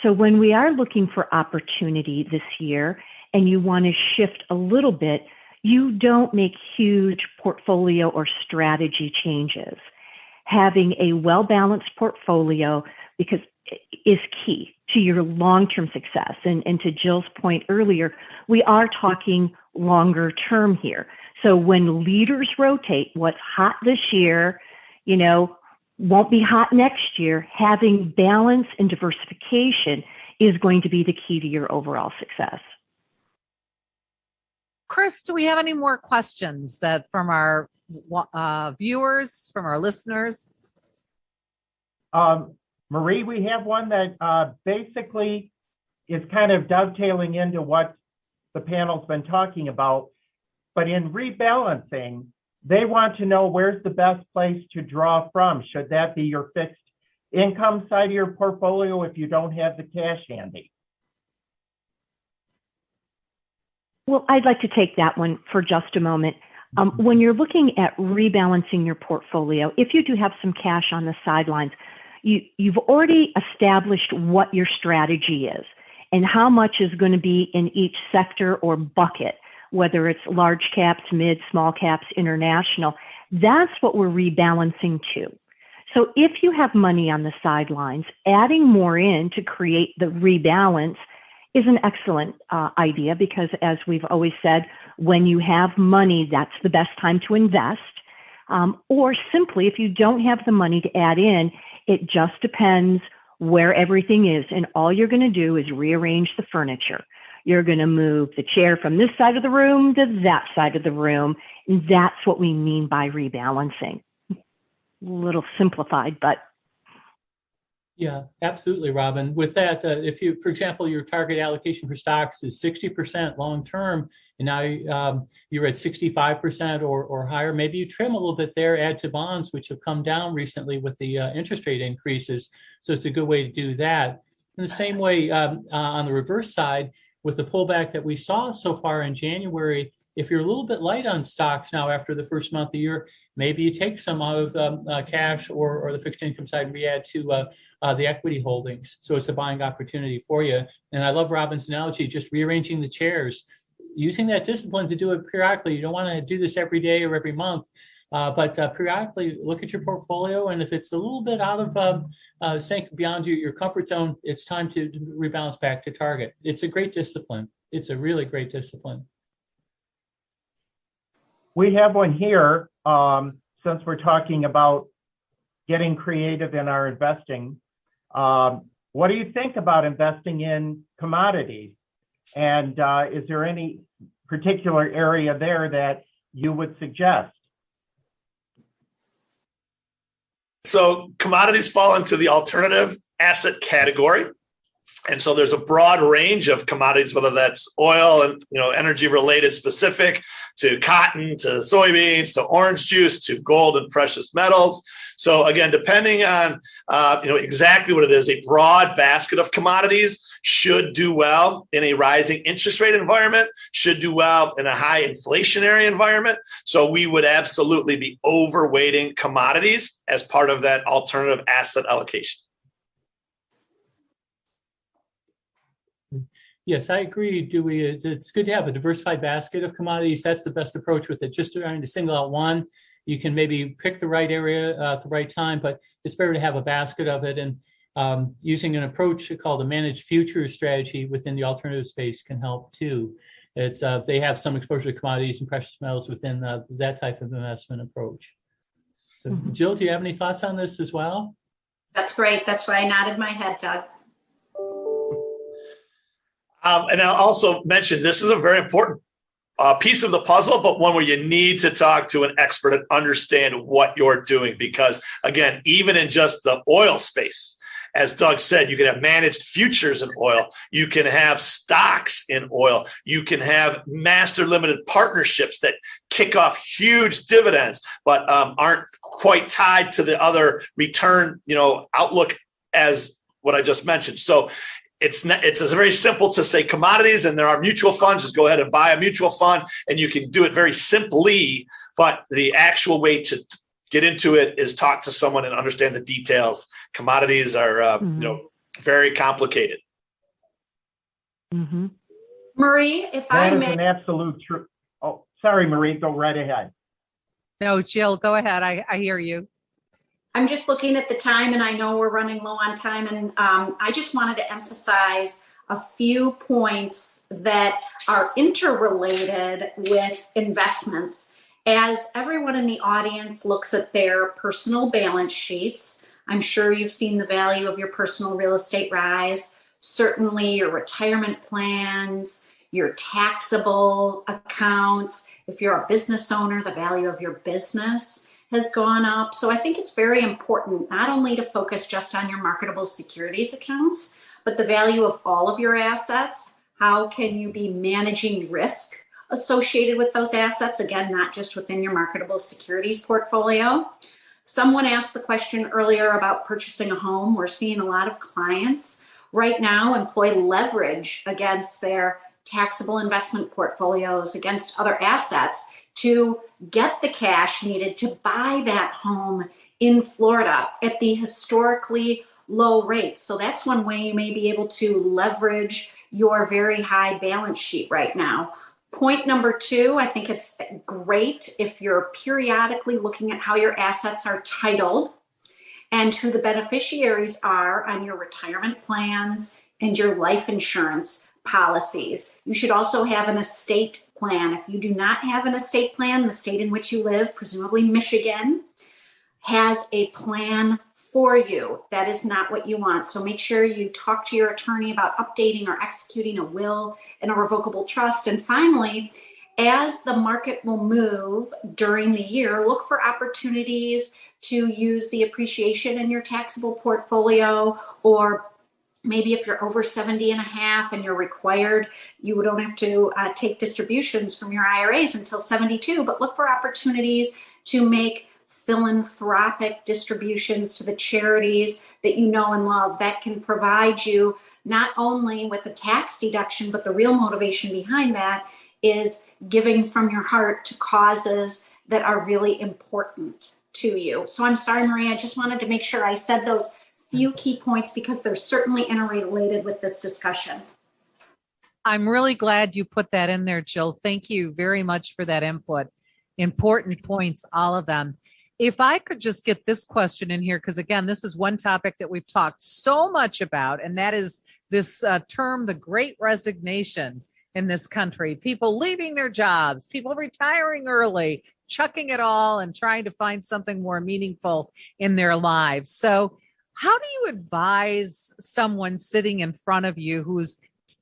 So when we are looking for opportunity this year and you want to shift a little bit, you don't make huge portfolio or strategy changes. Having a well-balanced portfolio is key to your long-term success. And to Jill's point earlier, we are talking longer term here. So when leaders rotate, what's hot this year, won't be hot next year. Having balance and diversification is going to be the key to your overall success. Chris, do we have any more questions from our viewers, from our listeners? Marie, we have one that basically is kind of dovetailing into what the panel's been talking about. But in rebalancing, they want to know where's the best place to draw from. Should that be your fixed income side of your portfolio if you don't have the cash handy? Well, I'd like to take that one for just a moment. When you're looking at rebalancing your portfolio, if you do have some cash on the sidelines, you've already established what your strategy is and how much is going to be in each sector or bucket, whether it's large caps, mid, small caps, international. That's what we're rebalancing to. So if you have money on the sidelines, adding more in to create the rebalance is an excellent idea, because as we've always said, when you have money, that's the best time to invest. Or simply, if you don't have the money to add in, it just depends where everything is. And all you're going to do is rearrange the furniture. You're going to move the chair from this side of the room to that side of the room. And that's what we mean by rebalancing. A little simplified, but. Yeah, absolutely, Robin. With that, if you, for example, your target allocation for stocks is 60% long-term, and now you're at 65% or higher, maybe you trim a little bit there, add to bonds, which have come down recently with the interest rate increases. So it's a good way to do that. In the same way, on the reverse side, with the pullback that we saw so far in January, if you're a little bit light on stocks now after the first month of the year, maybe you take some out of cash or the fixed income side and re-add to the equity holdings. So it's a buying opportunity for you. And I love Robin's analogy, just rearranging the chairs, using that discipline to do it periodically. You don't want to do this every day or every month, But periodically look at your portfolio, and if it's a little bit out of sync beyond your comfort zone, it's time to rebalance back to target. It's a great discipline. It's a really great discipline. We have one here, since we're talking about getting creative in our investing. What do you think about investing in commodities? And is there any particular area there that you would suggest? So commodities fall into the alternative asset category. And so there's a broad range of commodities, whether that's oil and energy related specific to cotton, to soybeans, to orange juice, to gold and precious metals. So again, depending on exactly what it is, a broad basket of commodities should do well in a rising interest rate environment, should do well in a high inflationary environment. So we would absolutely be overweighting commodities as part of that alternative asset allocation. Yes, I agree, Dewey. It's good to have a diversified basket of commodities. That's the best approach with it. Just trying to single out one, you can maybe pick the right area at the right time, but it's better to have a basket of it. And using an approach called a managed futures strategy within the alternative space can help too. It's they have some exposure to commodities and precious metals within that type of investment approach. So, Jill, do you have any thoughts on this as well? That's great. That's why I nodded my head, Doug. And I'll also mention this is a very important piece of the puzzle, but one where you need to talk to an expert and understand what you're doing. Because again, even in just the oil space, as Doug said, you can have managed futures in oil. You can have stocks in oil. You can have master limited partnerships that kick off huge dividends, but aren't quite tied to the other return, outlook as what I just mentioned. So it's very simple to say commodities, and there are mutual funds. Just go ahead and buy a mutual fund, and you can do it very simply. But the actual way to get into it is talk to someone and understand the details. Commodities are, very complicated. Mm-hmm. Marie, if I may. That is an absolute truth. Oh, sorry, Marie, go right ahead. No, Jill, go ahead. I hear you. I'm just looking at the time, and I know we're running low on time, and I just wanted to emphasize a few points that are interrelated with investments. As everyone in the audience looks at their personal balance sheets, I'm sure you've seen the value of your personal real estate rise, certainly your retirement plans, your taxable accounts. If you're a business owner, the value of your business has gone up. So I think it's very important not only to focus just on your marketable securities accounts, but the value of all of your assets. How can you be managing risk associated with those assets? Again, not just within your marketable securities portfolio. Someone asked the question earlier about purchasing a home. We're seeing a lot of clients right now employ leverage against their taxable investment portfolios, against other assets, to get the cash needed to buy that home in Florida at the historically low rates. So that's one way you may be able to leverage your very high balance sheet right now. Point number two, I think it's great if you're periodically looking at how your assets are titled and who the beneficiaries are on your retirement plans and your life insurance policies. You should also have an estate plan. If you do not have an estate plan, the state in which you live, presumably Michigan, has a plan for you. That is not what you want. So make sure you talk to your attorney about updating or executing a will and a revocable trust. And finally, as the market will move during the year, look for opportunities to use the appreciation in your taxable portfolio, or maybe if you're over 70 and a half and you're required, you don't have to take distributions from your IRAs until 72, but look for opportunities to make philanthropic distributions to the charities that you know and love. That can provide you not only with a tax deduction, but the real motivation behind that is giving from your heart to causes that are really important to you. So I'm sorry, Marie, I just wanted to make sure I said those few key points because they're certainly interrelated with this discussion. I'm really glad you put that in there, Jill. Thank you very much for that input. Important points, all of them. If I could just get this question in here, because again, this is one topic that we've talked so much about, and that is this term, the Great Resignation in this country. People leaving their jobs, people retiring early, chucking it all and trying to find something more meaningful in their lives. So how do you advise someone sitting in front of you who's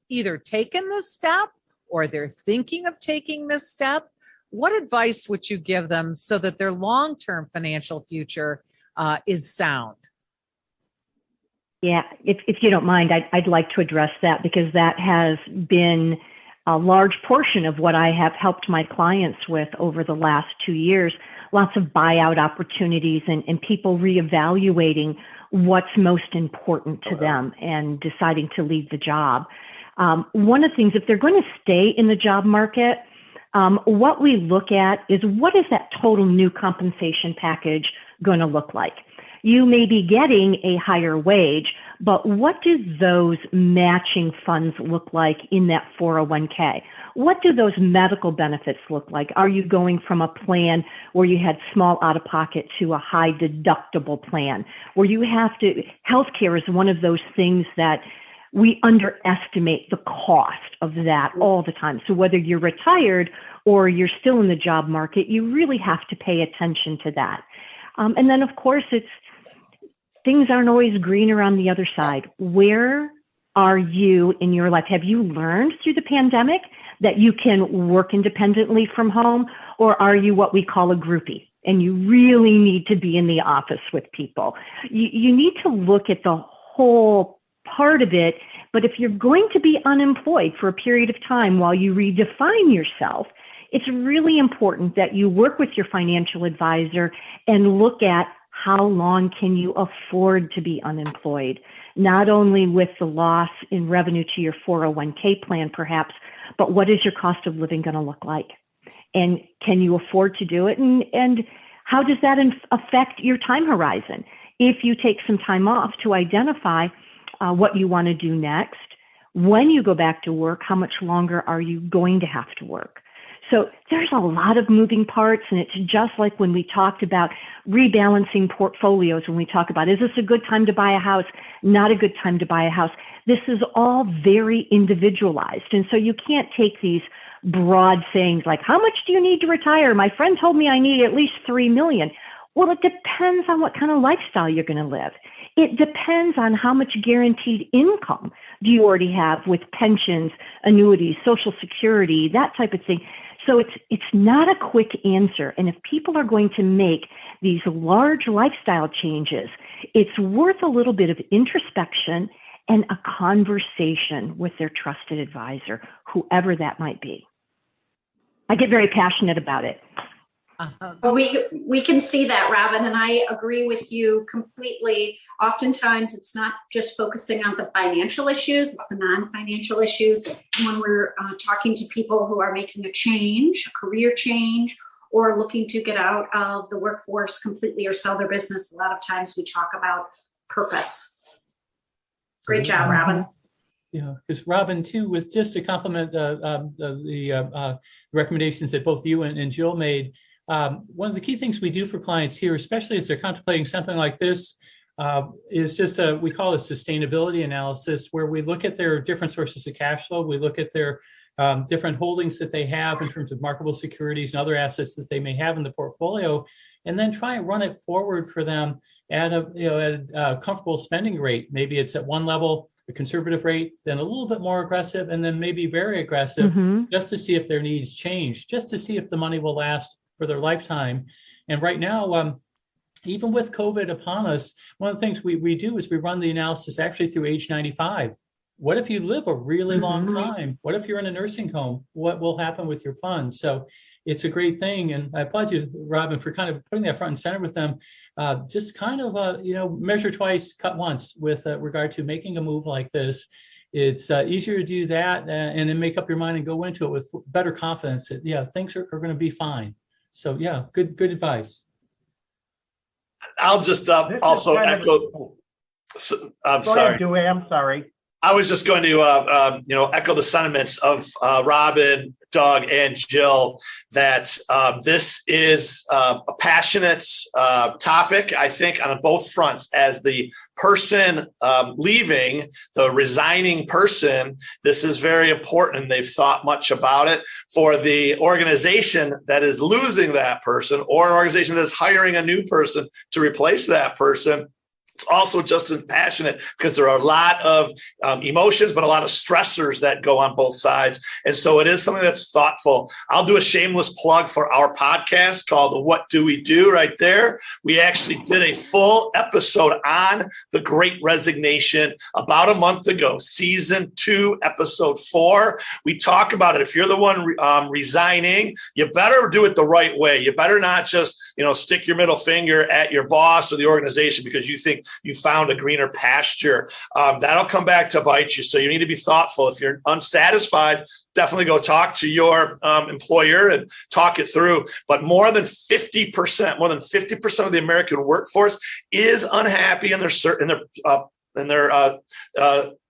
either taken this step or they're thinking of taking this step? What advice would you give them so that their long-term financial future is sound? Yeah, if you don't mind, I'd like to address that, because that has been a large portion of what I have helped my clients with over the last 2 years. Lots of buyout opportunities and people reevaluating what's most important to them and deciding to leave the job. One of the things, if they're going to stay in the job market, what we look at is, what is that total new compensation package going to look like? You may be getting a higher wage, but what do those matching funds look like in that 401k? What do those medical benefits look like? Are you going from a plan where you had small out-of-pocket to a high deductible plan, where you have to, healthcare is one of those things that we underestimate the cost of that all the time. So whether you're retired or you're still in the job market, you really have to pay attention to that. And then, of course, things aren't always greener on the other side. Where are you in your life? Have you learned through the pandemic that you can work independently from home, or are you what we call a groupie and you really need to be in the office with people? You need to look at the whole part of it. But if you're going to be unemployed for a period of time while you redefine yourself, it's really important that you work with your financial advisor and look at how long can you afford to be unemployed, not only with the loss in revenue to your 401k plan, perhaps, but what is your cost of living going to look like? And can you afford to do it? And how does that affect your time horizon? If you take some time off to identify what you want to do next, when you go back to work, how much longer are you going to have to work? So there's a lot of moving parts, and it's just like when we talked about rebalancing portfolios, when we talk about, is this a good time to buy a house, not a good time to buy a house? This is all very individualized. And so you can't take these broad sayings like, how much do you need to retire? My friend told me I need at least 3 million. Well, it depends on what kind of lifestyle you're going to live. It depends on how much guaranteed income do you already have with pensions, annuities, Social Security, that type of thing. So it's not a quick answer. And if people are going to make these large lifestyle changes, it's worth a little bit of introspection and a conversation with their trusted advisor, whoever that might be. I get very passionate about it. Well, we can see that, Robin, and I agree with you completely. Oftentimes, it's not just focusing on the financial issues, it's the non-financial issues. And when we're talking to people who are making a change, a career change, or looking to get out of the workforce completely or sell their business, a lot of times we talk about purpose. Great job, Robin. Yeah, because Robin, too, with just to complement the recommendations that both you and Jill made, one of the key things we do for clients here, especially as they're contemplating something like this, is just we call it sustainability analysis, where we look at their different sources of cash flow. We look at their different holdings that they have in terms of marketable securities and other assets that they may have in the portfolio, and then try and run it forward for them at a comfortable spending rate. Maybe it's at one level, a conservative rate, then a little bit more aggressive, and then maybe very aggressive, just to see if their needs change, just to see if the money will last for their lifetime. And right now, even with COVID upon us, one of the things we do is we run the analysis actually through age 95. What if you live a really long time? What if you're in a nursing home? What will happen with your funds? So it's a great thing. And I applaud you, Robin, for kind of putting that front and center with them. Just kind of, measure twice, cut once with regard to making a move like this. It's easier to do that and then make up your mind and go into it with better confidence that, things are going to be fine. So, good advice. I'll just also echo. I'm sorry. I'm sorry. I was just going to, echo the sentiments of Robin, Doug and Jill, that this is a passionate topic, I think, on both fronts. As the person leaving, the resigning person, this is very important, and they've thought much about it. For the organization that is losing that person, or an organization that's hiring a new person to replace that person, it's also just as passionate, because there are a lot of emotions, but a lot of stressors that go on both sides. And so it is something that's thoughtful. I'll do a shameless plug for our podcast called the What Do We Do right there. We actually did a full episode on the Great Resignation about a month ago, season 2, episode 4. We talk about it. If you're the one resigning, you better do it the right way. You better not just, stick your middle finger at your boss or the organization because you think you found a greener pasture. That'll come back to bite you. So you need to be thoughtful. If you're unsatisfied, definitely go talk to your employer and talk it through. But more than 50% of the American workforce is unhappy in their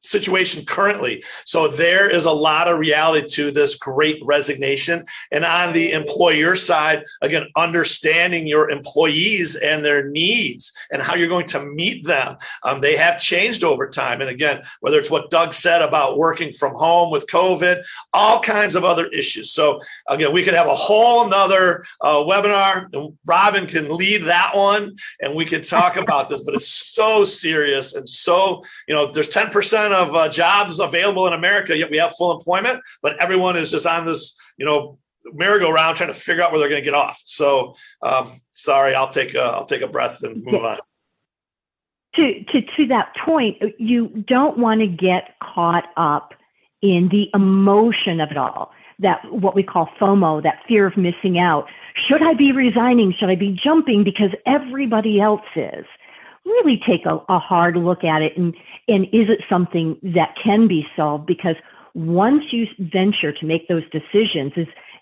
situation currently. So there is a lot of reality to this Great Resignation. And on the employer side, again, understanding your employees and their needs and how you're going to meet them. They have changed over time. And again, whether it's what Doug said about working from home with COVID, all kinds of other issues. So again, we could have a whole nother webinar. Robin can lead that one, and we can talk about this, but it's so serious. And so, there's 10% of jobs available in America, yet we have full employment, but everyone is just on this, merry-go-round trying to figure out where they're going to get off. So, sorry, I'll take a breath and move on. To that point, you don't want to get caught up in the emotion of it all, that what we call FOMO, that fear of missing out. Should I be resigning? Should I be jumping because everybody else is? Really take a hard look at it, and is it something that can be solved? Because once you venture to make those decisions,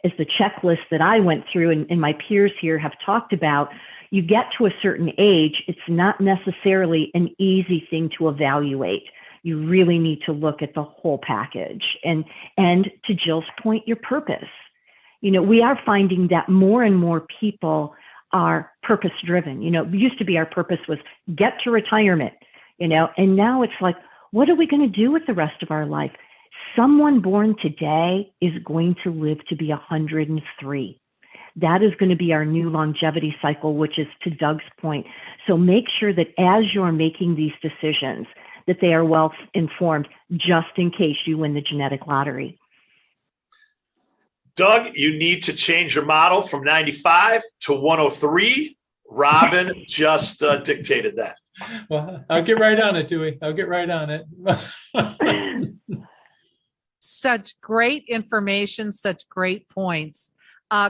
as the checklist that I went through and my peers here have talked about, you get to a certain age, it's not necessarily an easy thing to evaluate. You really need to look at the whole package. And to Jill's point, your purpose. We are finding that more and more people are purpose driven. It used to be our purpose was get to retirement, and now it's like, what are we going to do with the rest of our life? Someone born today is going to live to be 103. That is going to be our new longevity cycle, which is to Doug's point. So make sure that as you're making these decisions, that they are well informed, just in case you win the genetic lottery. Doug, you need to change your model from 95 to 103. Robin just dictated that. Well, I'll get right on it, Dewey. I'll get right on it. Such great information, such great points.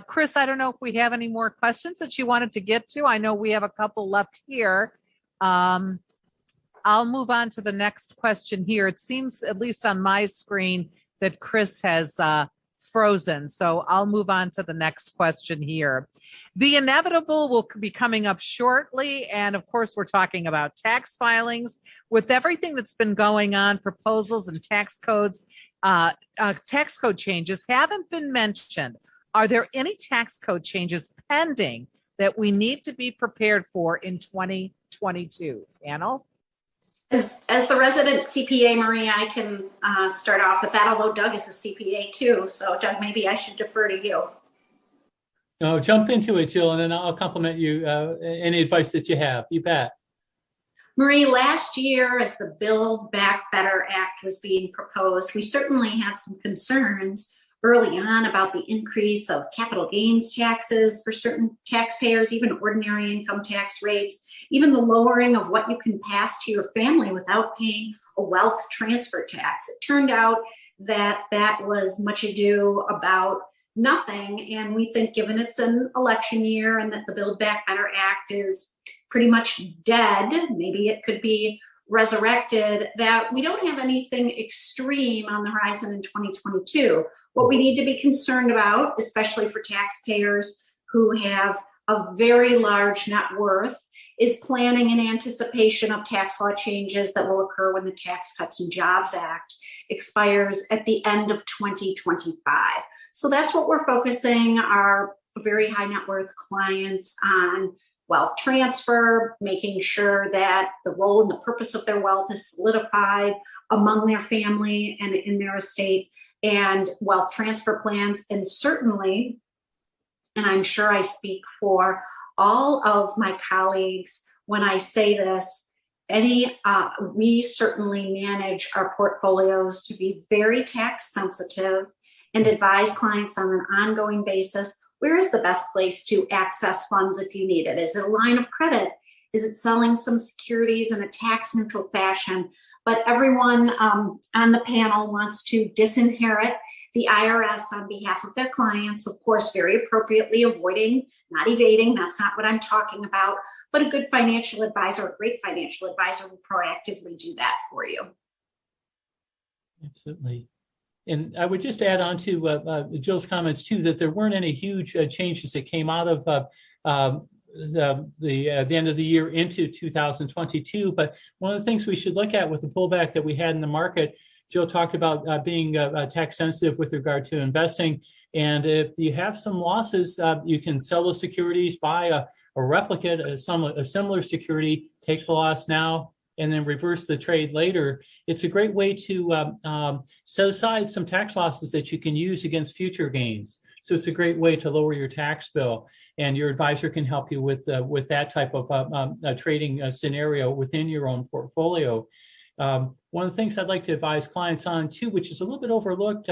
Chris, I don't know if we have any more questions that you wanted to get to. I know we have a couple left here. I'll move on to the next question here. It seems, at least on my screen, that Chris has frozen. So I'll move on to the next question here. The inevitable will be coming up shortly. And of course, we're talking about tax filings. With everything that's been going on, proposals and tax codes, tax code changes haven't been mentioned. Are there any tax code changes pending that we need to be prepared for in 2022? Panel? As the resident CPA, Marie, I can start off with that, although Doug is a CPA too. So Doug, maybe I should defer to you. No, jump into it, Jill, and then I'll compliment you. Any advice that you have, you bet. Marie, last year, as the Build Back Better Act was being proposed, we certainly had some concerns early on about the increase of capital gains taxes for certain taxpayers, even ordinary income tax rates, even the lowering of what you can pass to your family without paying a wealth transfer tax. It turned out that that was much ado about nothing. And we think, given it's an election year and that the Build Back Better Act is pretty much dead, maybe it could be resurrected, that we don't have anything extreme on the horizon in 2022. What we need to be concerned about, especially for taxpayers who have a very large net worth, is planning in anticipation of tax law changes that will occur when the Tax Cuts and Jobs Act expires at the end of 2025. So that's what we're focusing our very high net worth clients on: wealth transfer, making sure that the role and the purpose of their wealth is solidified among their family and in their estate, and wealth transfer plans. And certainly, and I'm sure I speak for all of my colleagues when I say this, we certainly manage our portfolios to be very tax sensitive and advise clients on an ongoing basis. Where is the best place to access funds if you need it? Is it a line of credit? Is it selling some securities in a tax neutral fashion? But everyone on the panel wants to disinherit the IRS on behalf of their clients, of course, very appropriately avoiding, not evading. That's not what I'm talking about. But a good financial advisor, a great financial advisor, will proactively do that for you. Absolutely. And I would just add on to Jill's comments too, that there weren't any huge changes that came out of the end of the year into 2022. But one of the things we should look at with the pullback that we had in the market, Jill talked about being tax sensitive with regard to investing. And if you have some losses, you can sell those securities, buy a replicate, a similar security, take the loss now, and then reverse the trade later. It's a great way to set aside some tax losses that you can use against future gains. So it's a great way to lower your tax bill, and your advisor can help you with that type of trading scenario within your own portfolio. One of the things I'd like to advise clients on too, which is a little bit overlooked,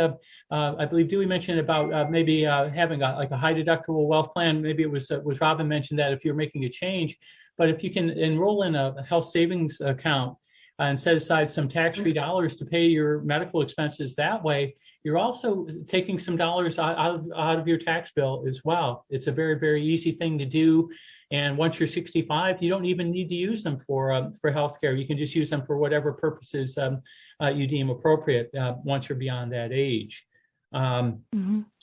I believe Dewey mentioned about maybe having a high deductible wealth plan. Maybe it was Robin mentioned that if you're making a change, but if you can enroll in a health savings account and set aside some tax-free dollars to pay your medical expenses that way, you're also taking some dollars out of your tax bill as well. It's a very, very easy thing to do. And once you're 65, you don't even need to use them for healthcare. You can just use them for whatever purposes you deem appropriate once you're beyond that age.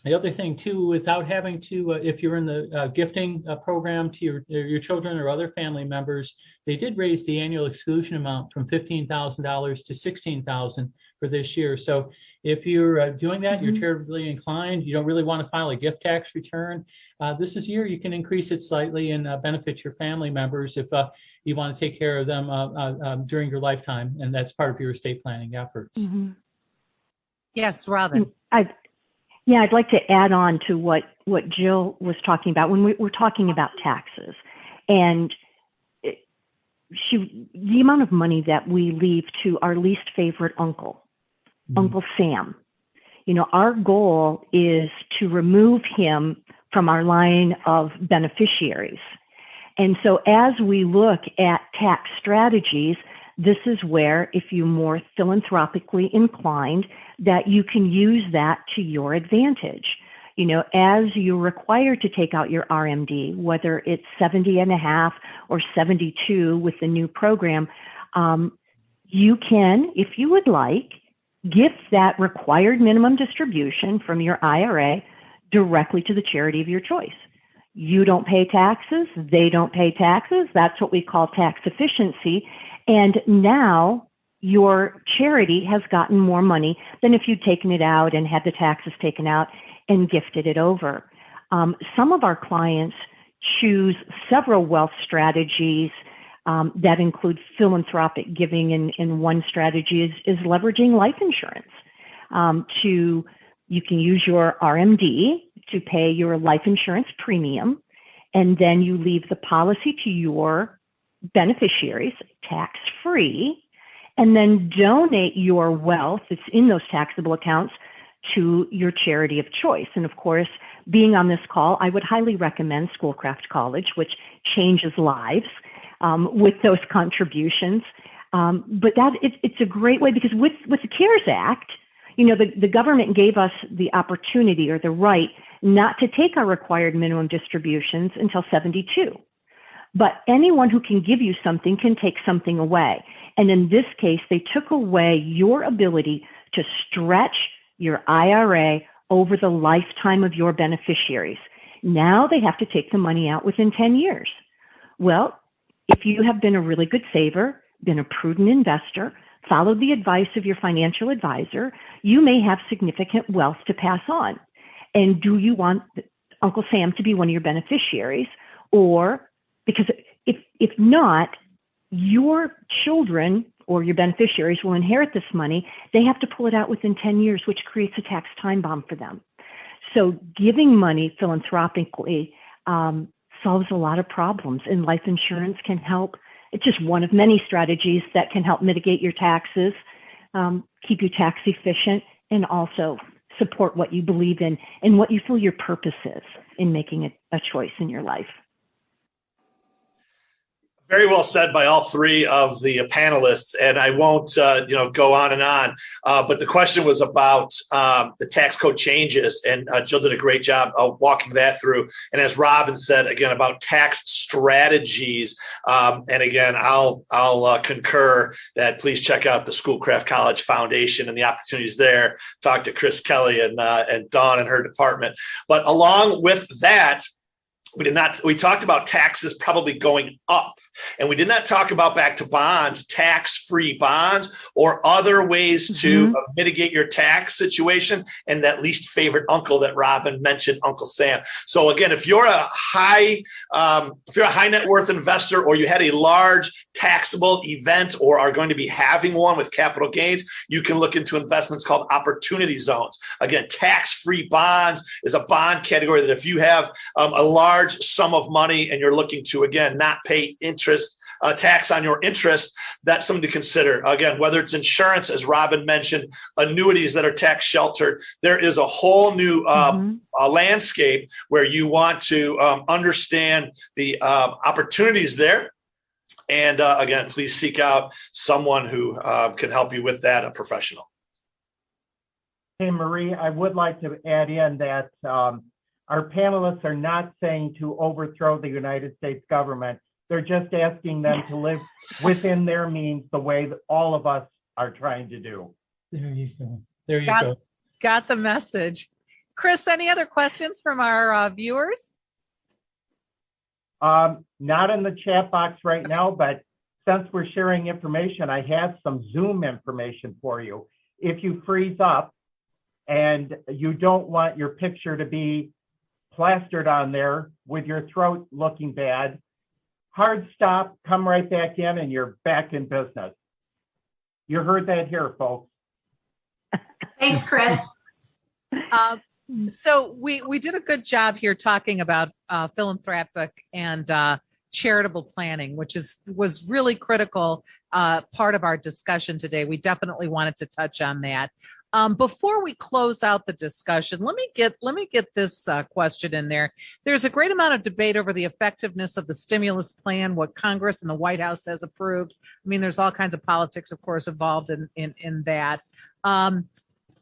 The other thing too, without having to, if you're in the gifting program to your children or other family members, they did raise the annual exclusion amount from $15,000 to $16,000 for this year. So if you're doing that, you're charitably inclined, you don't really want to file a gift tax return, this is a year you can increase it slightly and benefit your family members if you want to take care of them during your lifetime, and that's part of your estate planning efforts. Yes, Robin. I'd like to add on to what Jill was talking about when we're talking about taxes, and the amount of money that we leave to our least favorite uncle, Uncle Sam. You know, our goal is to remove him from our line of beneficiaries. And so as we look at tax strategies, this is where, if you're more philanthropically inclined, that you can use that to your advantage. You know, as you're required to take out your RMD, whether it's 70 and a half or 72 with the new program, you can, if you would like, gift that required minimum distribution from your IRA directly to the charity of your choice. You don't pay taxes, they don't pay taxes. That's what we call tax efficiency. And now your charity has gotten more money than if you'd taken it out and had the taxes taken out and gifted it over. Some of our clients choose several wealth strategies that include philanthropic giving, and one strategy is leveraging life insurance. You can use your RMD to pay your life insurance premium, and then you leave the policy to your beneficiaries tax-free, and then donate your wealth that's in those taxable accounts to your charity of choice. And of course, being on this call, I would highly recommend Schoolcraft College, which changes lives with those contributions. But it's a great way, because with the CARES Act, you know, the government gave us the opportunity or the right not to take our required minimum distributions until 72. But anyone who can give you something can take something away. And in this case, they took away your ability to stretch your IRA over the lifetime of your beneficiaries. Now they have to take the money out within 10 years. Well, if you have been a really good saver, been a prudent investor, followed the advice of your financial advisor, you may have significant wealth to pass on. And do you want Uncle Sam to be one of your beneficiaries? Or, because if not, your children or your beneficiaries will inherit this money. They have to pull it out within 10 years, which creates a tax time bomb for them. So giving money philanthropically solves a lot of problems, and life insurance can help. It's just one of many strategies that can help mitigate your taxes, keep you tax efficient, and also support what you believe in and what you feel your purpose is in making a choice in your life. Very well said by all three of the panelists, and I won't, go on and on. But the question was about the tax code changes, and Jill did a great job walking that through. And as Robin said, again, about tax strategies. And again, I'll concur that please check out the Schoolcraft College Foundation and the opportunities there. Talk to Chris Kelly and Dawn and her department. But along with that, we talked about taxes probably going up, and we did not talk about back to bonds, tax-free bonds, or other ways to mitigate your tax situation, and that least favorite uncle that Robin mentioned, Uncle Sam. So again, if you're a high net worth investor, or you had a large taxable event or are going to be having one with capital gains, you can look into investments called opportunity zones. Again, tax-free bonds is a bond category that if you have a large sum of money and you're looking to, again, not pay interest, tax on your interest, that's something to consider. Again, whether it's insurance, as Robin mentioned, annuities that are tax sheltered, there is a whole new landscape where you want to understand the opportunities there. And again, please seek out someone who can help you with that, a professional. Hey, Marie, I would like to add in that our panelists are not saying to overthrow the United States government. They're just asking them to live within their means the way that all of us are trying to do. There you go. There you go. Got the message. Chris, any other questions from our viewers? Not in the chat box right now, but since we're sharing information, I have some Zoom information for you. If you freeze up and you don't want your picture to be plastered on there with your throat looking bad, hard stop, come right back in, and you're back in business. You heard that here, folks. Thanks, Chris. So we did a good job here talking about philanthropic and charitable planning, which was really critical part of our discussion today. We definitely wanted to touch on that. Before we close out the discussion, let me get this question in there. There's a great amount of debate over the effectiveness of the stimulus plan, what Congress and the White House has approved. I mean, there's all kinds of politics, of course, involved in that.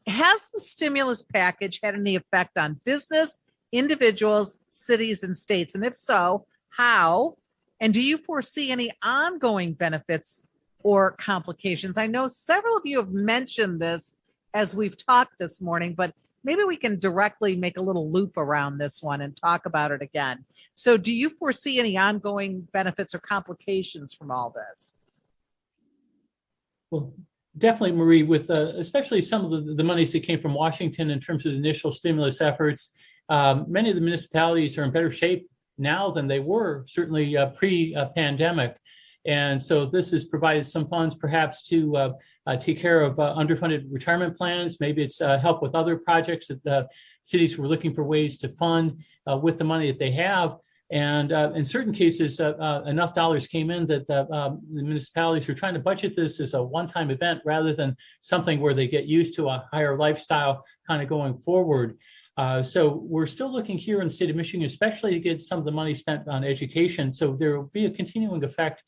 Has the stimulus package had any effect on business, individuals, cities, and states? And if so, how? And do you foresee any ongoing benefits or complications? I know several of you have mentioned this as we've talked this morning, but maybe we can directly make a little loop around this one and talk about it again. So do you foresee any ongoing benefits or complications from all this? Well, definitely, Marie, with especially some of the monies that came from Washington in terms of the initial stimulus efforts, many of the municipalities are in better shape now than they were, certainly pre-pandemic. And so this has provided some funds perhaps to take care of underfunded retirement plans. Maybe it's help with other projects that cities were looking for ways to fund with the money that they have. And in certain cases, enough dollars came in that the municipalities are trying to budget this as a one-time event rather than something where they get used to a higher lifestyle kind of going forward. So we're still looking here in the state of Michigan, especially to get some of the money spent on education. So there will be a continuing effect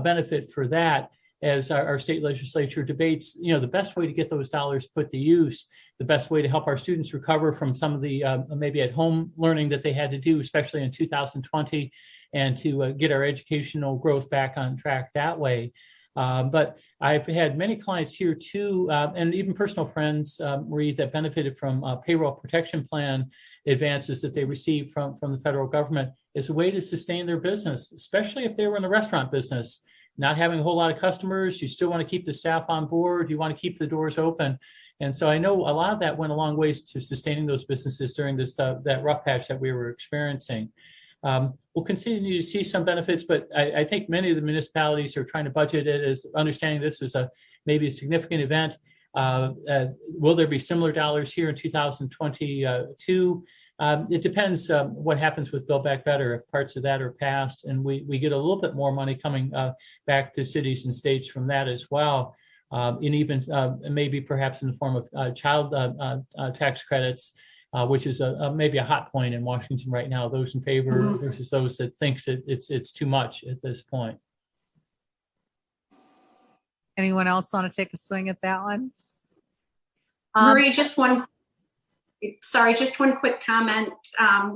benefit for that as our state legislature debates, the best way to get those dollars put to use, the best way to help our students recover from some of the maybe at home learning that they had to do, especially in 2020, and to get our educational growth back on track that way. But I've had many clients here too, and even personal friends, Marie, that benefited from payroll protection plan advances that they received from the federal government as a way to sustain their business, especially if they were in the restaurant business, not having a whole lot of customers. You still want to keep the staff on board. You want to keep the doors open. And so I know a lot of that went a long ways to sustaining those businesses during this that rough patch that we were experiencing. We'll continue to see some benefits, but I think many of the municipalities are trying to budget it as understanding this as maybe a significant event. Will there be similar dollars here in 2022? It depends what happens with Build Back Better. If parts of that are passed and we get a little bit more money coming back to cities and states from that as well, and even maybe perhaps in the form of child tax credits, which is maybe a hot point in Washington right now. Those in favor versus those that thinks it's too much at this point. Anyone else want to take a swing at that one? Marie, just one quick comment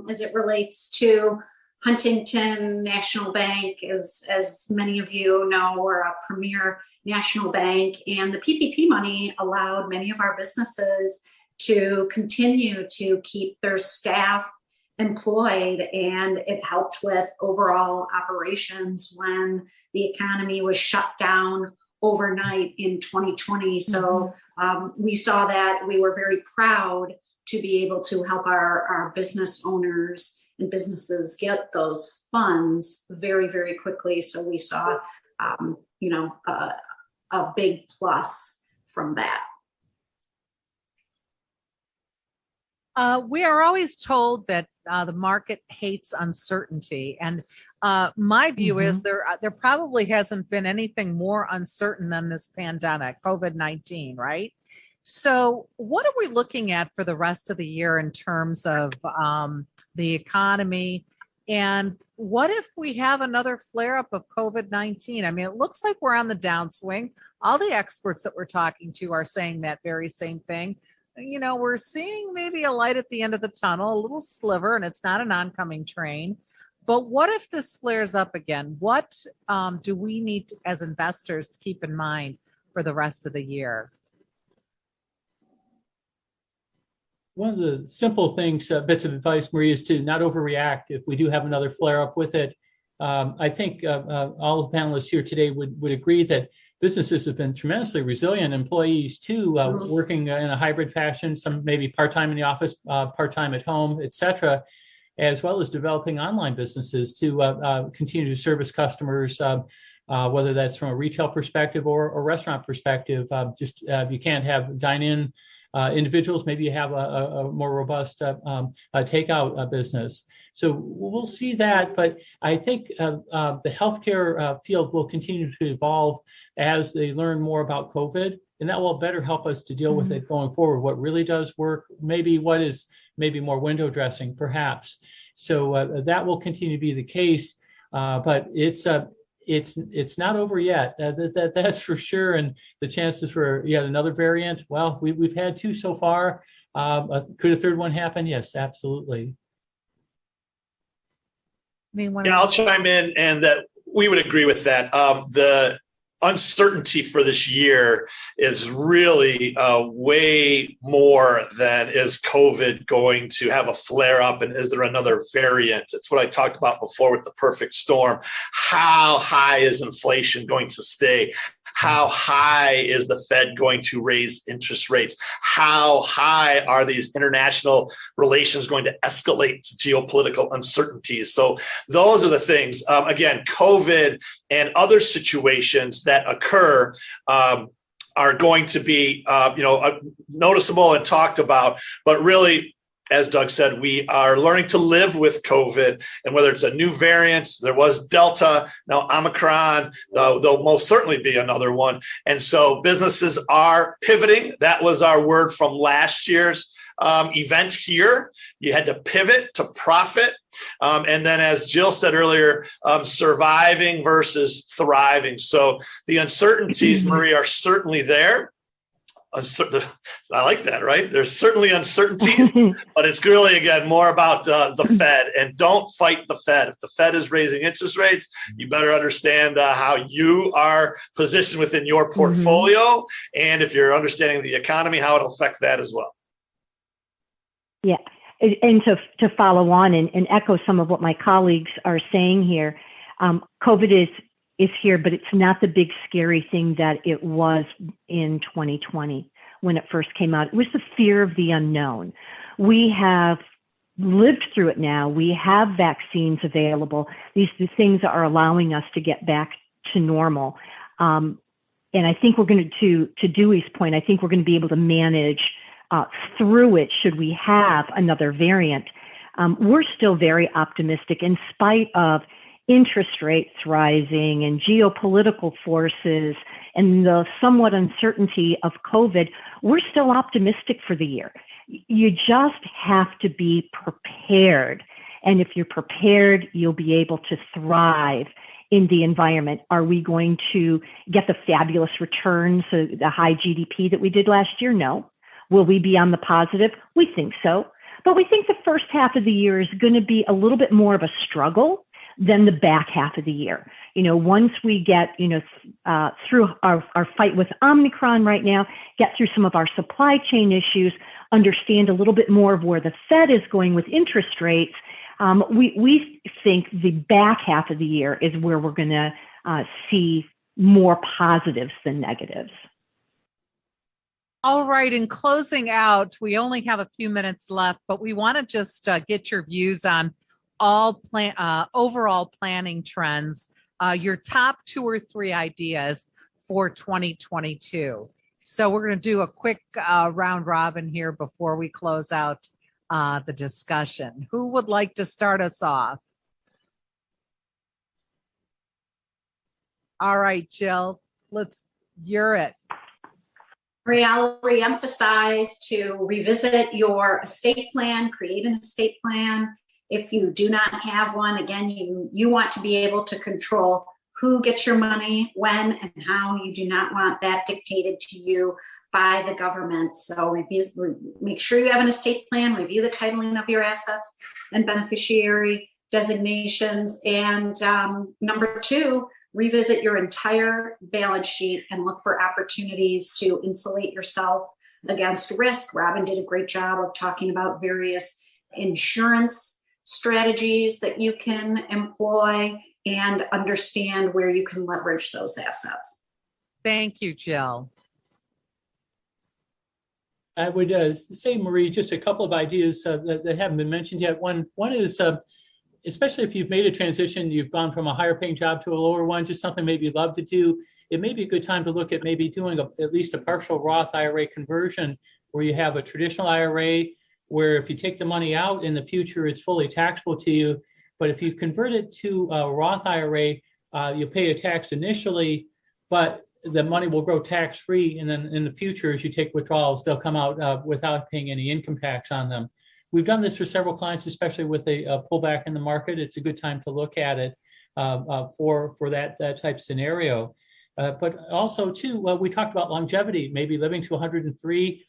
as it relates to Huntington National Bank. As many of you know, we're a premier national bank, and the PPP money allowed many of our businesses to continue to keep their staff employed, and it helped with overall operations when the economy was shut down overnight in 2020. So we saw that. We were very proud to be able to help our business owners and businesses get those funds very, very quickly. So we saw, a big plus from that. We are always told that the market hates uncertainty, and my view is there probably hasn't been anything more uncertain than this pandemic, COVID-19, right? So what are we looking at for the rest of the year in terms of the economy? And what if we have another flare-up of COVID-19? I mean, it looks like we're on the downswing. All the experts that we're talking to are saying that very same thing. You know, we're seeing maybe a light at the end of the tunnel, a little sliver, and it's not an oncoming train. But what if this flares up again? What do we need as investors to keep in mind for the rest of the year? One of the simple things, bits of advice, Marie, is to not overreact if we do have another flare up with it. I think all the panelists here today would agree that businesses have been tremendously resilient. Employees too, working in a hybrid fashion, some maybe part-time in the office, part-time at home, et cetera, as well as developing online businesses to continue to service customers, whether that's from a retail perspective or restaurant perspective. You can't have dine-in individuals. Maybe you have a more robust takeout business. So we'll see that, but I think the healthcare field will continue to evolve as they learn more about COVID, and that will better help us to deal with it going forward. What really does work, maybe what is maybe more window dressing, perhaps. So that will continue to be the case, but it's not over yet. That's for sure. And the chances for yet another variant, well, we've had two so far. Could a third one happen? Yes, absolutely. I'll chime in, and that we would agree with that. The uncertainty for this year is really way more than is COVID going to have a flare up, and is there another variant? It's what I talked about before with the perfect storm. How high is inflation going to stay? How high is the Fed going to raise interest rates? How high are these international relations going to escalate to geopolitical uncertainties? So those are the things. Again, COVID and other situations that occur are going to be noticeable and talked about, but really, as Doug said, we are learning to live with COVID, and whether it's a new variant, there was Delta, now Omicron, there'll most certainly be another one. And so businesses are pivoting. That was our word from last year's event here. You had to pivot to profit. And then, as Jill said earlier, surviving versus thriving. So the uncertainties, Marie, are certainly there. I like that, right? There's certainly uncertainties, but it's really, again, more about the Fed. And don't fight the Fed. If the Fed is raising interest rates, you better understand how you are positioned within your portfolio. And if you're understanding the economy, how it'll affect that as well. Yeah. And to follow on and echo some of what my colleagues are saying here, COVID is here, but it's not the big scary thing that it was in 2020. when it first came out. It was the fear of the unknown. We have lived through it now. We have vaccines available. These things are allowing us to get back to normal. And I think we're going to Dewey's point, I think we're going to be able to manage through it should we have another variant. We're still very optimistic in spite of interest rates rising and geopolitical forces and the somewhat uncertainty of COVID. We're still optimistic for the year. You just have to be prepared. And if you're prepared, you'll be able to thrive in the environment. Are we going to get the fabulous returns, the high GDP that we did last year? No. Will we be on the positive? We think so. But we think the first half of the year is going to be a little bit more of a struggle than the back half of the year. Once we get, through our fight with Omicron right now, get through some of our supply chain issues, understand a little bit more of where the Fed is going with interest rates, we think the back half of the year is where we're going to see more positives than negatives. All right. In closing out, we only have a few minutes left, but we want to just get your views on all overall planning trends, your top 2 or 3 ideas for 2022. So we're going to do a quick round robin here before we close out the discussion. Who would like to start us off? All right, Jill, you're it. Marie, I'll reemphasize to revisit your estate plan, create an estate plan. If you do not have one, again, you want to be able to control who gets your money, when, and how. You do not want that dictated to you by the government. So make sure you have an estate plan, review the titling of your assets and beneficiary designations. And number 2, revisit your entire balance sheet and look for opportunities to insulate yourself against risk. Robin did a great job of talking about various insurance strategies that you can employ and understand where you can leverage those assets. Thank you, Jill. I would say, Marie, just a couple of ideas that haven't been mentioned yet. One is, especially if you've made a transition, you've gone from a higher paying job to a lower one, just something maybe you'd love to do. It may be a good time to look at maybe doing at least a partial Roth IRA conversion, where you have a traditional IRA where if you take the money out in the future, it's fully taxable to you. But if you convert it to a Roth IRA, you pay a tax initially, but the money will grow tax-free. And then in the future, as you take withdrawals, they'll come out without paying any income tax on them. We've done this for several clients, especially with a pullback in the market. It's a good time to look at it for that type scenario. But also, too, we talked about longevity, maybe living to 103.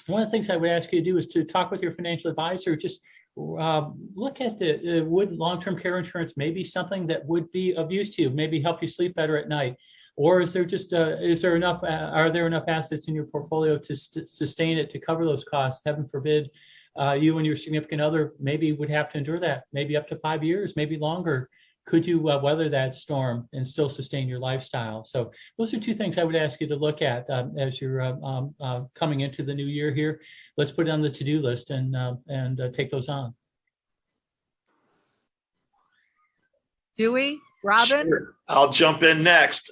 One of the things I would ask you to do is to talk with your financial advisor. Just look at would long-term care insurance maybe something that would be of use to you, maybe help you sleep better at night? Or is there just are there enough assets in your portfolio to sustain it, to cover those costs? Heaven forbid you and your significant other maybe would have to endure that, maybe up to 5 years, maybe longer. Could you weather that storm and still sustain your lifestyle? So those are 2 things I would ask you to look at as you're coming into the new year here. Let's put it on the to-do list and take those on. Dewey, Robin? Sure. I'll jump in next.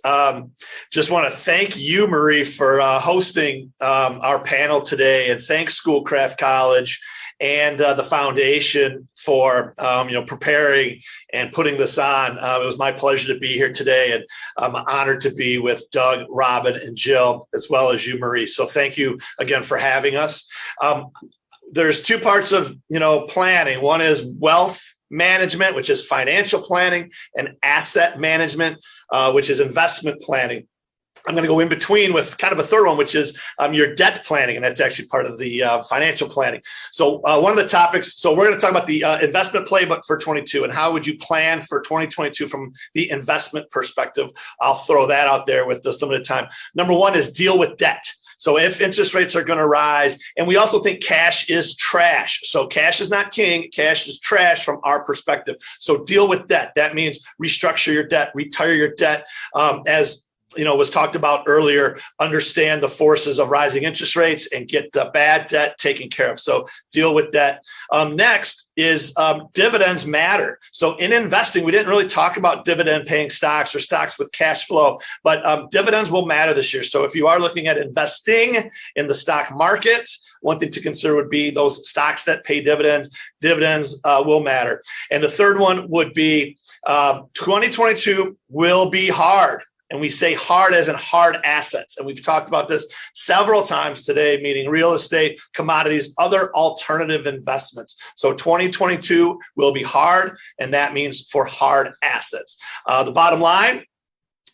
Just want to thank you, Marie, for hosting our panel today, and thanks Schoolcraft College and the foundation for preparing and putting this on. It was my pleasure to be here today, and I'm honored to be with Doug, Robin, and Jill, as well as you, Marie. So thank you again for having us. There's 2 parts of planning. One is wealth management, which is financial planning, and asset management, which is investment planning. I'm going to go in between with kind of a third one, which is your debt planning, and that's actually part of the financial planning. So one of the topics, so we're going to talk about the investment playbook for 22 and how would you plan for 2022 from the investment perspective. I'll throw that out there with this limited time. Number 1 is deal with debt. So if interest rates are going to rise, and we also think cash is trash. So cash is not king, cash is trash from our perspective. So deal with debt. That means restructure your debt, retire your debt. As was talked about earlier, understand the forces of rising interest rates and get bad debt taken care of. So deal with debt. Next is dividends matter. So in investing, we didn't really talk about dividend paying stocks or stocks with cash flow, but dividends will matter this year. So if you are looking at investing in the stock market, one thing to consider would be those stocks that pay dividends. Dividends will matter. And the third one would be 2022 will be hard. And we say hard as in hard assets. And we've talked about this several times today, meaning real estate, commodities, other alternative investments. So 2022 will be hard, and that means for hard assets. The bottom line,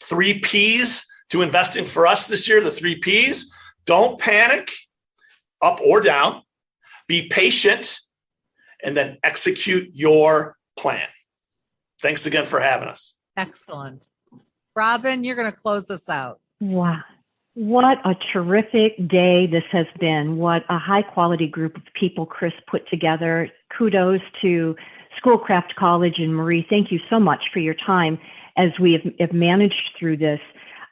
3 Ps to investing for us this year, the 3 Ps, don't panic, up or down, be patient, and then execute your plan. Thanks again for having us. Excellent. Robin, you're going to close us out. Wow. What a terrific day this has been. What a high quality group of people Chris put together. Kudos to Schoolcraft College and Marie. Thank you so much for your time as we have managed through this.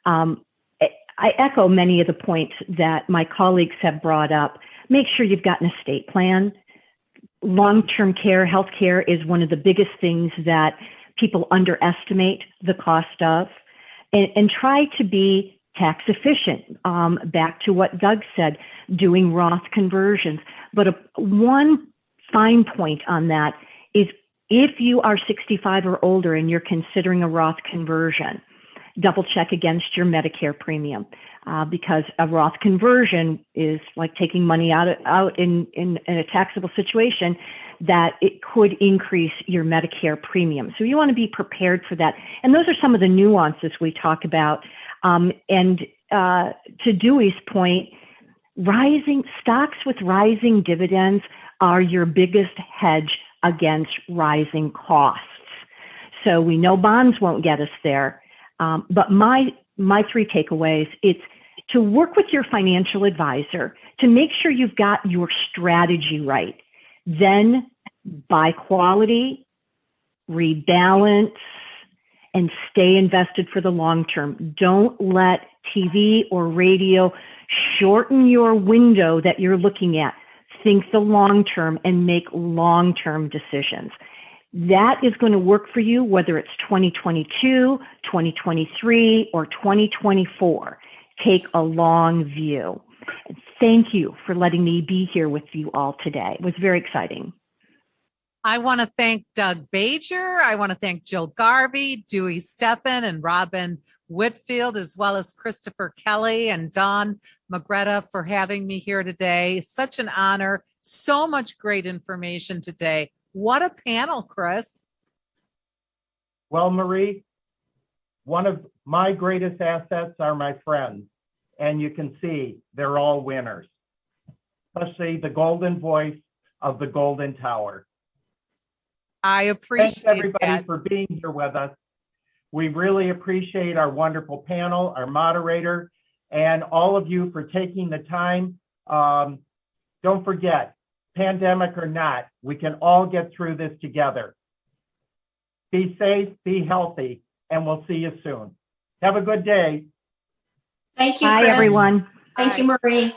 I echo many of the points that my colleagues have brought up. Make sure you've got an estate plan. Long-term care, healthcare is one of the biggest things that people underestimate the cost of. And try to be tax efficient. Back to what Doug said, doing Roth conversions. But one fine point on that is if you are 65 or older and you're considering a Roth conversion, double check against your Medicare premium because a Roth conversion is like taking money out in a taxable situation that it could increase your Medicare premium. So you want to be prepared for that. And those are some of the nuances we talk about. And to Dewey's point, rising stocks with rising dividends are your biggest hedge against rising costs. So we know bonds won't get us there. But my 3 takeaways, it's to work with your financial advisor to make sure you've got your strategy right. Then buy quality, rebalance, and stay invested for the long term. Don't let TV or radio shorten your window that you're looking at. Think the long term and make long-term decisions. That is going to work for you, whether it's 2022, 2023, or 2024. Take a long view. Thank you for letting me be here with you all today. It was very exciting. I want to thank Doug Bajer. I want to thank Jill Garvey, Dewey Steppen, and Robin Whitfield, as well as Christopher Kelly and Dawn Magretta for having me here today. Such an honor. So much great information today. What a panel, Chris. Well, Marie, one of my greatest assets are my friends. And you can see they're all winners, especially the golden voice of the Golden Tower. I appreciate Thanks everybody that. for being here with us. We really appreciate our wonderful panel, our moderator, and all of you for taking the time. Don't forget, pandemic or not, we can all get through this together. Be safe, be healthy, and we'll see you soon. Have a good day. Thank you, Bye, Chris. everyone. Thank you, Marie.